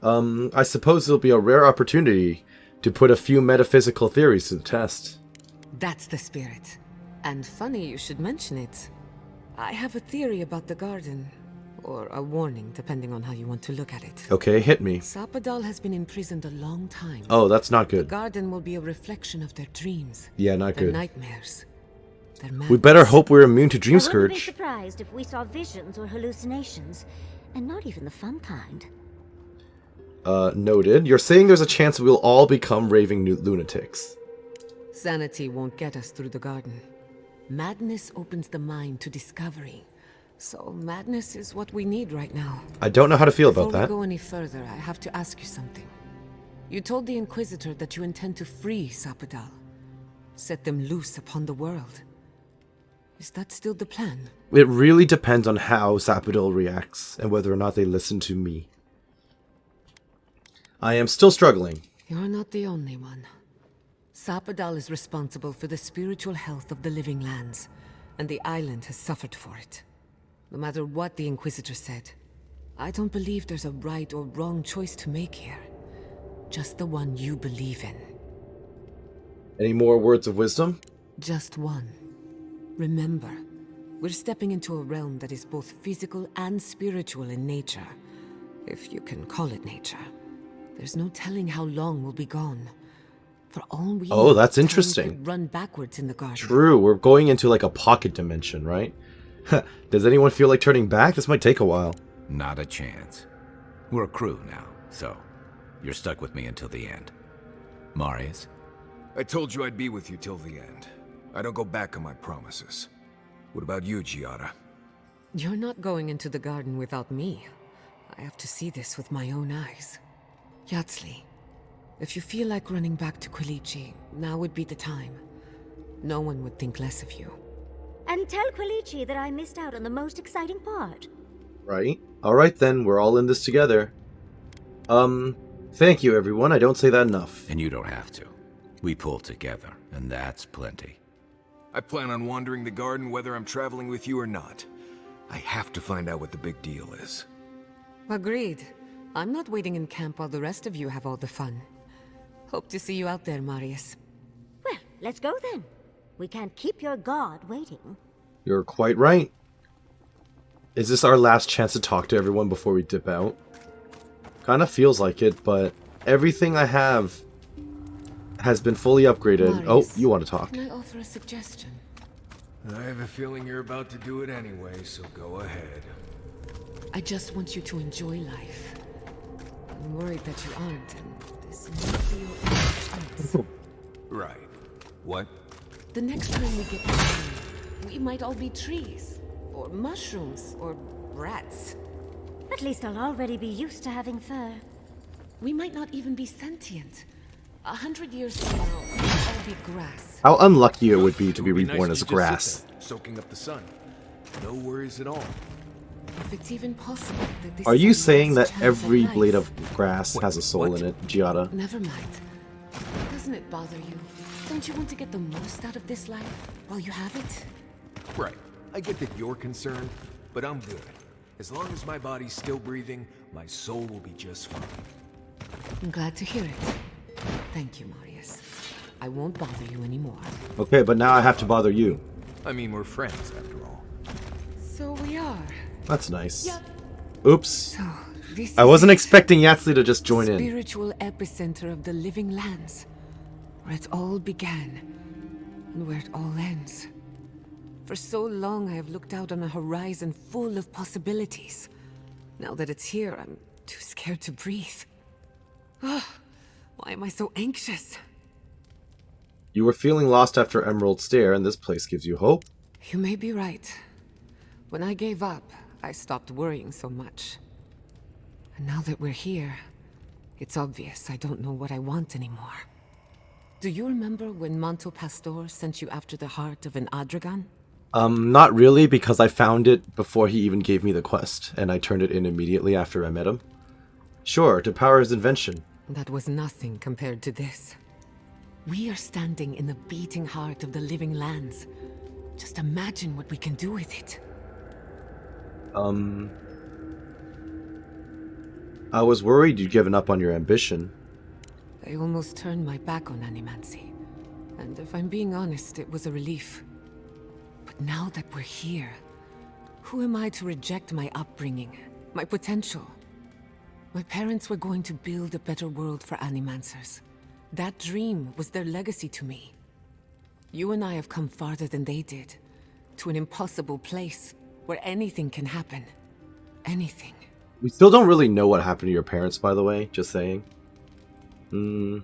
I suppose it'll be a rare opportunity to put a few metaphysical theories to the test. That's the spirit. And funny you should mention it. I have a theory about the garden. Or a warning, depending on how you want to look at it. Okay, hit me. Sapadal has been imprisoned a long time. Oh, that's not The good. garden will be a reflection of their dreams. Yeah, not Their good. nightmares. Their We madness. better hope we're immune to Dream I wouldn't be Scourge. surprised if we saw visions or hallucinations, and not even the fun kind. Noted. You're saying there's a chance we'll all become raving lunatics. Sanity won't get us through the garden. Madness opens the mind to discovery. So madness is what we need right now. I don't know how to feel about Before that. we go any further, I have to ask you something. You told the Inquisitor that you intend to free Sapadal. Set them loose upon the world. Is that still the plan? It really depends on how Sapadal reacts and whether or not they listen to me. I am still struggling. You're not the only one. Sapadal is responsible for the spiritual health of the living lands, and the island has suffered for it. No matter what the Inquisitor said, I don't believe there's a right or wrong choice to make here. Just the one you believe in. Any more words of wisdom? Just one. Remember, we're stepping into a realm that is both physical and spiritual in nature. If you can call it nature. There's no telling how long we'll be gone. For all we Oh, know, that's time interesting. could run backwards in the garden. True, we're going into like a pocket dimension, right? Does anyone feel like turning back? This might take a while. Not a chance. We're a crew now, so you're stuck with me until the end. Marius? I told you I'd be with you till the end. I don't go back on my promises. What about you, Giada? You're not going into the garden without me. I have to see this with my own eyes. Yatsli, if you feel like running back to Quilici, now would be the time. No one would think less of you. And tell Quilici that I missed out on the most exciting part. Right? Alright then, we're all in this together. Thank you everyone, I don't say that enough. And you don't have to. We pull together, and that's plenty. I plan on wandering the garden whether I'm traveling with you or not. I have to find out what the big deal is. Agreed. I'm not waiting in camp while the rest of you have all the fun. Hope to see you out there, Marius. Well, let's go then. We can't keep your god waiting. You're quite right. Is this our last chance to talk to everyone before we dip out? Kinda feels like it, but everything I have has been fully upgraded. Marius, Oh, you want to talk. Can I offer a suggestion? I have a feeling you're about to do it anyway, so go ahead. I just want you to enjoy life. I'm worried that you aren't, and this might be your only chance. Right. What? The next time we get together, we might all be trees, or mushrooms, or rats. At least I'll already be used to having fur. We might not even be sentient. 100 years from now, we'll all be grass. How unlucky it would be to be It would reborn nice as to just grass. sit there, soaking up the sun. No worries at all. If it's even possible that this Are is you our saying last that chance every at life. blade of grass has a soul what? in it, Giada? Never mind. Doesn't it bother you? Don't you want to get the most out of this life while you have it? Right. I get that you're concerned, but I'm good. As long as my body's still breathing, my soul will be just fine. I'm glad to hear it. Thank you, Marius. I won't bother you anymore. Okay, but now I have to bother you. I mean, we're friends, after all. So we are. That's nice. Oops. So, this I is wasn't it. expecting Yatsli to just join in. Spiritual epicenter of the living lands, where it all began, and where it all ends. For so long I have looked out on a horizon full of possibilities. Now that it's here, I'm too scared to breathe. Oh, why am I so anxious? You were feeling lost after Emerald Stair, and this place gives you hope. You may be right. When I gave up, I stopped worrying so much. And now that we're here, it's obvious I don't know what I want anymore. Do you remember when Manto Pastor sent you after the heart of an Adragan? Not really, because I found it before he even gave me the quest, and I turned it in immediately after I met him. Sure, to power his invention. That was nothing compared to this. We are standing in the beating heart of the living lands. Just imagine what we can do with it. I was worried you'd given up on your ambition. I almost turned my back on animancy. And if I'm being honest, it was a relief. But now that we're here, who am I to reject my upbringing, my potential? My parents were going to build a better world for animancers. That dream was their legacy to me. You and I have come farther than they did, to an impossible place where anything can happen. Anything. We still don't really know what happened to your parents, by the way, just saying. You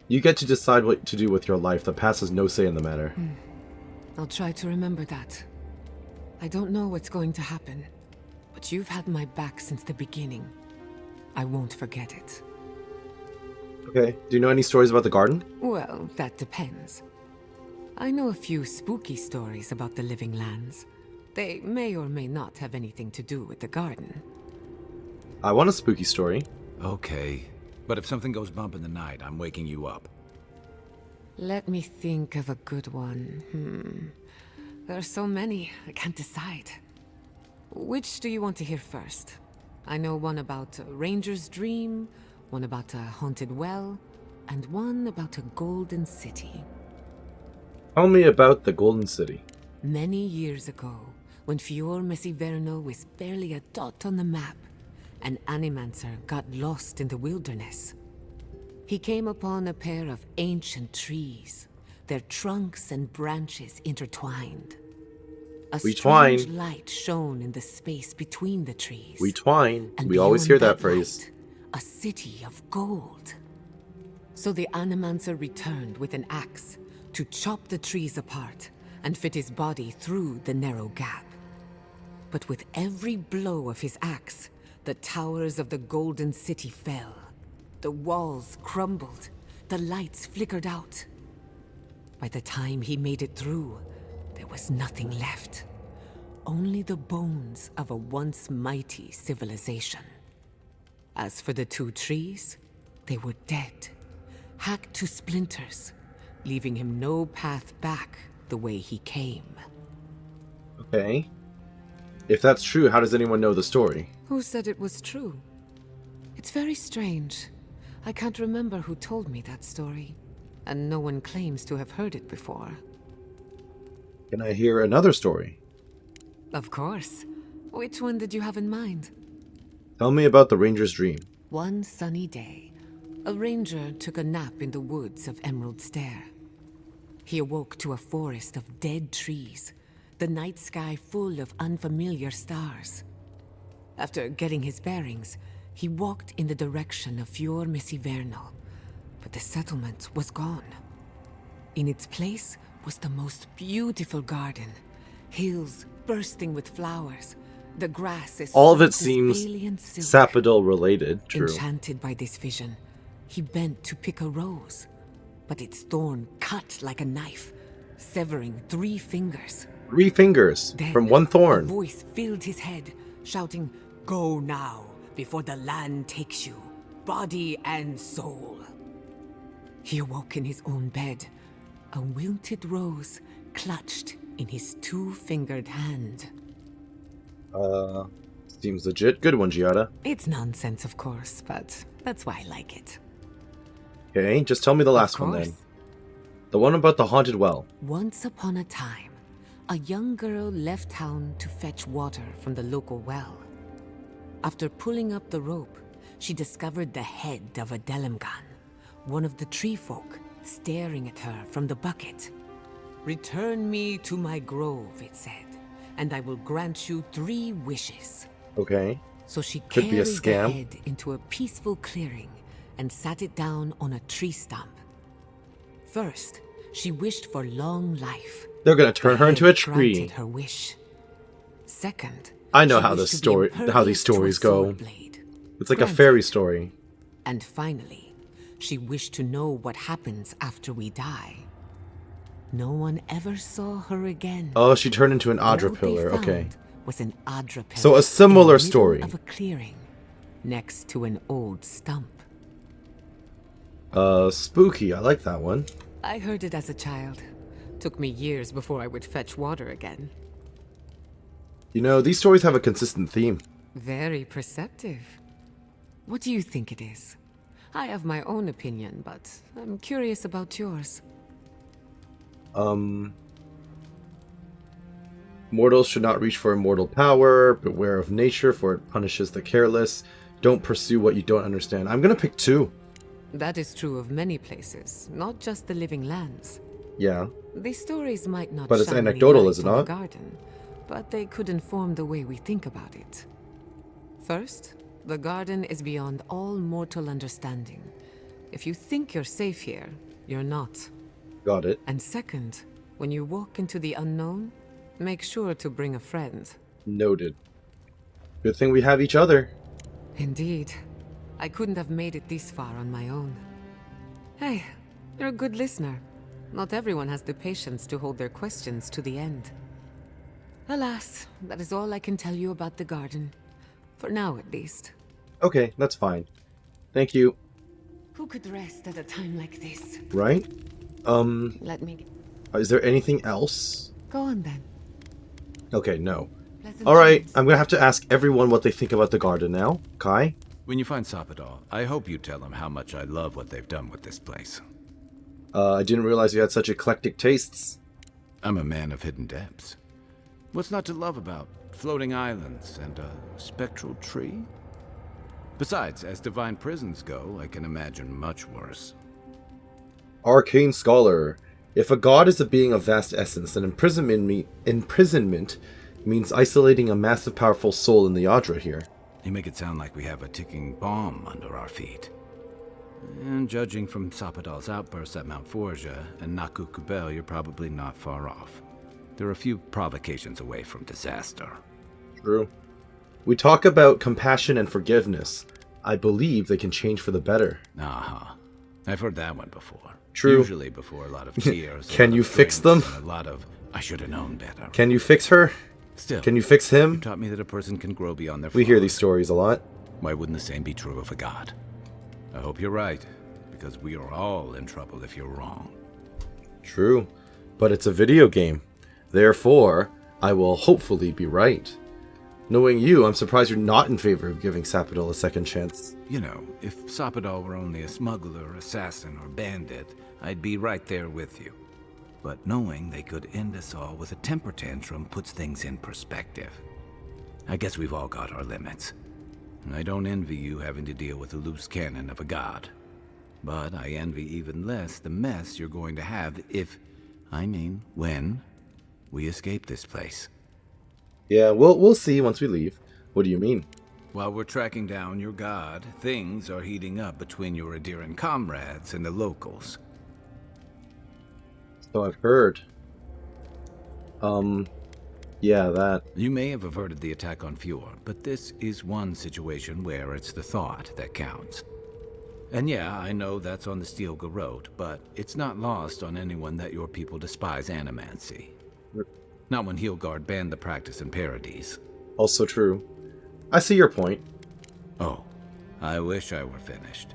get to decide what to do with your life. The past has no say in the matter. I'll try to remember that. I don't know what's going to happen, but you've had my back since the beginning. I won't forget it. Okay, do you know any stories about the garden? Well, that depends. I know a few spooky stories about the living lands. They may or may not have anything to do with the garden. I want a spooky story. Okay, but if something goes bump in the night, I'm waking you up. Let me think of a good one. There are so many, I can't decide. Which do you want to hear first? I know one about a ranger's dream, one about a haunted well, and one about a golden city. Tell me about the Golden City. Many years ago, when Fior Messiverno was barely a dot on the map, an animancer got lost in the wilderness. He came upon a pair of ancient trees, their trunks and branches intertwined. A We strange twine. light shone in the space between the trees. We twine. And We always beyond hear that phrase. light, a city of gold. So the animancer returned with an axe to chop the trees apart and fit his body through the narrow gap. But with every blow of his axe, the towers of the golden city fell. The walls crumbled, the lights flickered out. By the time he made it through, there was nothing left. Only the bones of a once mighty civilization. As for the two trees, they were dead, hacked to splinters, leaving him no path back the way he came. Okay. If that's true, how does anyone know the story? Who said it was true? It's very strange. I can't remember who told me that story, and no one claims to have heard it before. Can I hear another story? Of course. Which one did you have in mind? Tell me about the Ranger's Dream. One sunny day, a ranger took a nap in the woods of Emerald Stair. He awoke to a forest of dead trees, the night sky full of unfamiliar stars. After getting his bearings, he walked in the direction of Fior Messiverno, but the settlement was gone. In its place was the most beautiful garden, hills bursting with flowers, the grass as All of it soft as seems alien silk. Sapodil related, true. Enchanted by this vision, he bent to pick a rose, but its thorn cut like a knife, severing 3 fingers. 3 fingers Then, from one a thorn. voice filled his head, shouting, "Go now, before the land takes you, body and soul." He awoke in his own bed, a wilted rose clutched in his 2-fingered hand. Seems legit. Good one, Giada. It's nonsense, of course, but that's why I like it. Okay, just tell me the last one then. The one about the haunted well. Once upon a time, a young girl left town to fetch water from the local well. After pulling up the rope, she discovered the head of a Delimgan, one of the tree folk, staring at her from the bucket. "Return me to my grove," it said, "and I will grant you 3 wishes." Okay. So she Could be a carried the scam. head into a peaceful clearing and sat it down on a tree stump. First, she wished for long life. They're gonna turn her into a tree. Granted her wish. Second, I know she how wished this to be story, how impervious these to a stories go. sword blade. It's like a Granted. fairy story. And finally, she wished to know what happens after we die. No one ever saw her again. Oh, she turned into an Adra All they pillar. found Okay. was an Adra pillar. So a similar in the middle story. of a clearing, next to an old stump. Spooky. I like that one. I heard it as a child. Took me years before I would fetch water again. You know, these stories have a consistent theme. Very perceptive. What do you think it is? I have my own opinion, but I'm curious about yours. Mortals should not reach for immortal power. Beware of nature, for it punishes the careless. Don't pursue what you don't understand. I'm gonna pick 2. That is true of many places, not just the living lands. Yeah. These stories might not But it's shine any anecdotal, light is it on not? the garden, but they could inform the way we think about it. First, the garden is beyond all mortal understanding. If you think you're safe here, you're not. Got it. And second, when you walk into the unknown, make sure to bring a friend. Noted. Good thing we have each other. Indeed. I couldn't have made it this far on my own. Hey, you're a good listener. Not everyone has the patience to hold their questions to the end. Alas, that is all I can tell you about the garden. For now, at least. Okay, that's fine. Thank you. Who could rest at a time like this? Right? Let me... Is there anything else? Go on, then. Okay, no. Pleasant Alright, dreams. I'm gonna have to ask everyone what they think about the garden now. Kai? When you find Sapadal, I hope you tell him how much I love what they've done with this place. I didn't realize you had such eclectic tastes. I'm a man of hidden depths. What's not to love about floating islands and a spectral tree? Besides, as divine prisons go, I can imagine much worse. Arcane Scholar. If a god is a being of vast essence, then imprisonment means isolating a massive powerful soul in the Adra here. You make it sound like we have a ticking bomb under our feet. And judging from Sapadal's outbursts at Mount Forja and Naku Kubel, you're probably not far off. There are a few provocations away from disaster. True. We talk about compassion and forgiveness. I believe they can change for the better. Uh-huh. I've heard that one before. True. Usually before a lot of tears. Can a lot you of fix drinks, them? and a lot of, I should have known better. Can you fix her? Still, Can you fix him? you taught me that a person can grow beyond their We hear flaws. these stories a lot. Why wouldn't the same be true of a god? I hope you're right, because we are all in trouble if you're wrong. True. But it's a video game. Therefore, I will hopefully be right. Knowing you, I'm surprised you're not in favor of giving Sapadal a second chance. You know, if Sapadal were only a smuggler, assassin, or bandit, I'd be right there with you. But knowing they could end us all with a temper tantrum puts things in perspective. I guess we've all got our limits. And I don't envy you having to deal with the loose cannon of a god. But I envy even less the mess you're going to have if, when, we escape this place. Yeah, we'll see once we leave. What do you mean? While we're tracking down your god, things are heating up between your Adiran comrades and the locals. So I've heard. Yeah, that. You may have averted the attack on Fjord, but this is one situation where it's the thought that counts. And yeah, I know that's on the Steel Garrote, but it's not lost on anyone that your people despise animancy. Not when Heelguard banned the practice in Paradise. Also true. I see your point. Oh, I wish I were finished.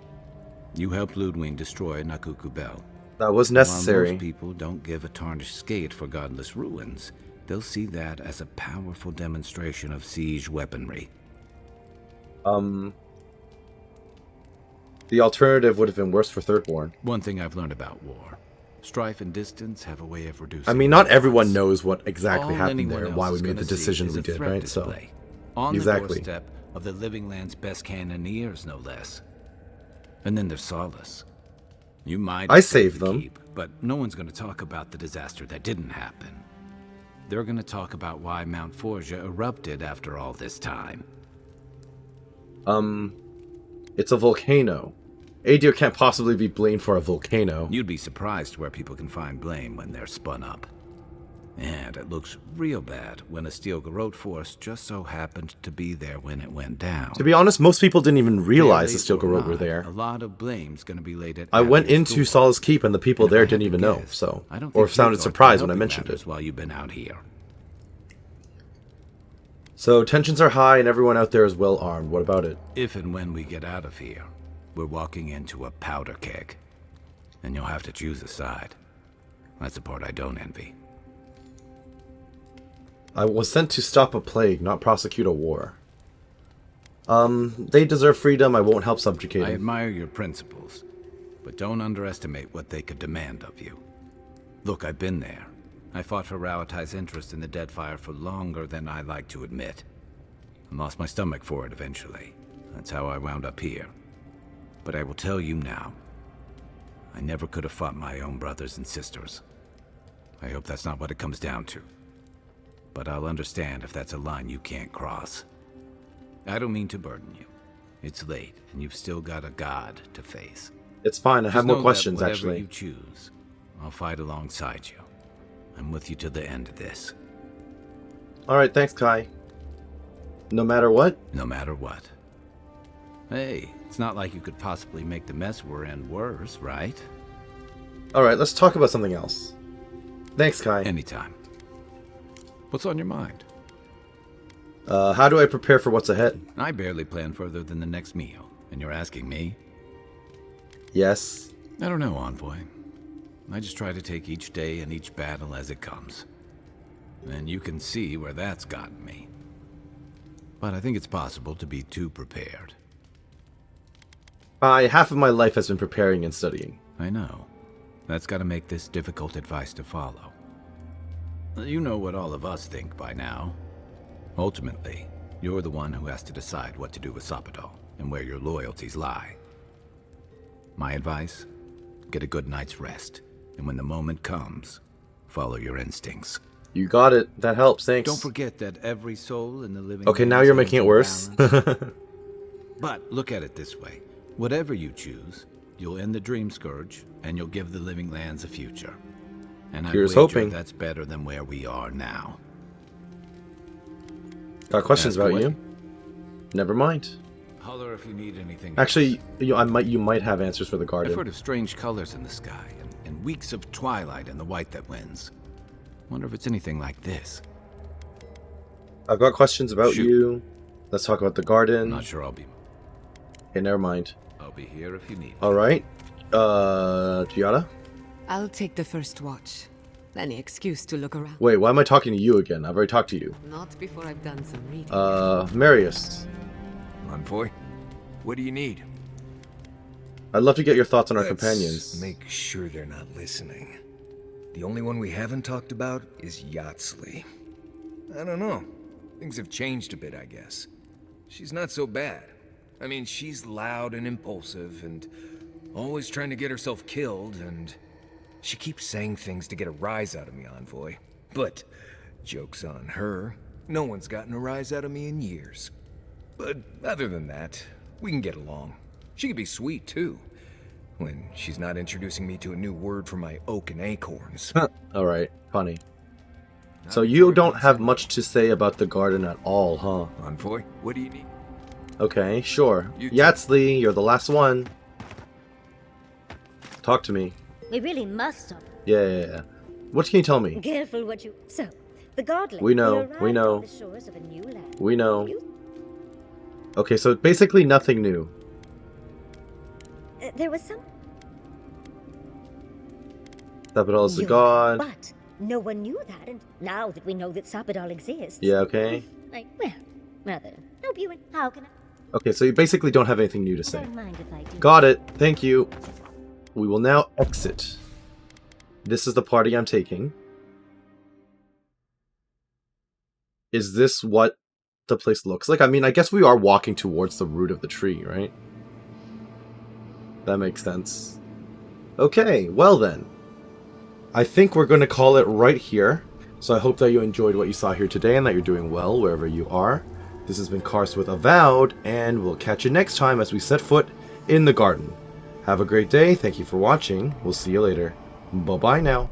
You helped Ludwig destroy Naku Kubel. That was While necessary. most people don't give a tarnished skate for godless ruins, they'll see that as a powerful demonstration of siege weaponry. The alternative would have been worse for Thirdborn. One thing I've learned about war. Strife and distance have a way of reducing... I mean, not violence. everyone knows what exactly All happened anyone there, else why we is made gonna the see decision is we a did, threat right? display. So, On exactly. the doorstep of the Living Land's best cannoneers, no less. And then there's Solace. You might I have saved the them. keep, but no one's going to talk about the disaster that didn't happen. They're going to talk about why Mount Forja erupted after all this time. It's a volcano. Adir can't possibly be blamed for a volcano. You'd be surprised where people can find blame when they're spun up. And it looks real bad when a steel garrote force just so happened to be there when it went down. To be honest, most people didn't even realize the Fairly Steel or Garrote were not, there. A lot of blame's going to be laid at I went Adir's into door. Solace Keep and the people And if there I had didn't to even know, guess, so... I don't Or think sounded you've thought surprised about when I helping mentioned matters it. while you've been out here. So, tensions are high and everyone out there is well armed. What about it? If and when we get out of here, we're walking into a powder keg. And you'll have to choose a side. That's the part I don't envy. I was sent to stop a plague, not prosecute a war. They deserve freedom. I won't help subjugate I them. admire your principles, but don't underestimate what they could demand of you. Look, I've been there. I fought for Rauatai's interest in the Deadfire for longer than I like to admit. I lost my stomach for it eventually. That's how I wound up here. But I will tell you now, I never could have fought my own brothers and sisters. I hope that's not what it comes down to. But I'll understand if that's a line you can't cross. I don't mean to burden you. It's late, and you've still got a god to face. It's fine. I have Just more know that questions, whatever actually. you choose, I'll fight alongside you. I'm with you to the end of this. Alright, thanks, Kai. No matter what? No matter what. Hey, it's not like you could possibly make the mess we're in worse, right? Alright, let's talk about something else. Thanks, Kai. Anytime. What's on your mind? How do I prepare for what's ahead? I barely plan further than the next meal, and you're asking me? Yes. I don't know, Envoy. I just try to take each day and each battle as it comes. And you can see where that's gotten me. But I think it's possible to be too prepared. Half of my life has been preparing and studying. I know. That's got to make this difficult advice to follow. You know what all of us think by now. Ultimately, you're the one who has to decide what to do with Sapado and where your loyalties lie. My advice? Get a good night's rest, and when the moment comes, follow your instincts. You got it. That helps, thanks. Don't forget that every soul in the living... Okay, now you're making it worse. But look at it this way. Whatever you choose, you'll end the Dream Scourge, and you'll give the living lands a future. And I Here's wager hoping. that's better than where we are now. Got questions Ask about away. you? Never mind. Holler if you need anything. Actually, you might have answers for the I've garden. heard of strange colors in the sky, and weeks of twilight in the white that wins. Wonder if it's anything like this. I've got questions about Shoot. you. Let's talk about the garden. Not sure I'll be... Okay, never mind. I'll be here if you need me. Alright. Giada? I'll take the first watch. Any excuse to look around. Wait, why am I talking to you again? I've already talked to you. Not before I've done some reading. Marius. Envoy, what do you need? I'd love to get your thoughts on our Let's companions. make sure they're not listening. The only one we haven't talked about is Yatsley. I don't know. Things have changed a bit, I guess. She's not so bad. I mean, she's loud and impulsive and always trying to get herself killed, and she keeps saying things to get a rise out of me, Envoy. But, joke's on her. No one's gotten a rise out of me in years. But other than that, we can get along. She can be sweet, too. When she's not introducing me to a new word for my oak and acorns. Alright, funny. So you don't have much to say about the garden at all, huh? Envoy, what do you need? Okay, sure. You Yatsley, you're the last one. Talk to me. We really must stop. Yeah. What can you tell me? Careful what you... So, the Godling... We know, arrived we know. on the shores of a new land. We know. You- Okay, so basically nothing new. there was some... Sapadol's the You're god. But no one knew that, and now that we know that Sapadol exists... Yeah, okay. Well, rather, hope you and... How can I... Okay, so you basically don't have anything new to say. Don't mind if I do. Got it. Thank you. We will now exit. This is the party I'm taking. Is this what the place looks like? I mean, I guess we are walking towards the root of the tree, right? That makes sense. Okay, well then. I think we're going to call it right here. So I hope that you enjoyed what you saw here today and that you're doing well wherever you are. This has been Karst with Avowed, and we'll catch you next time as we set foot in the garden. Have a great day. Thank you for watching. We'll see you later. Bye-bye now.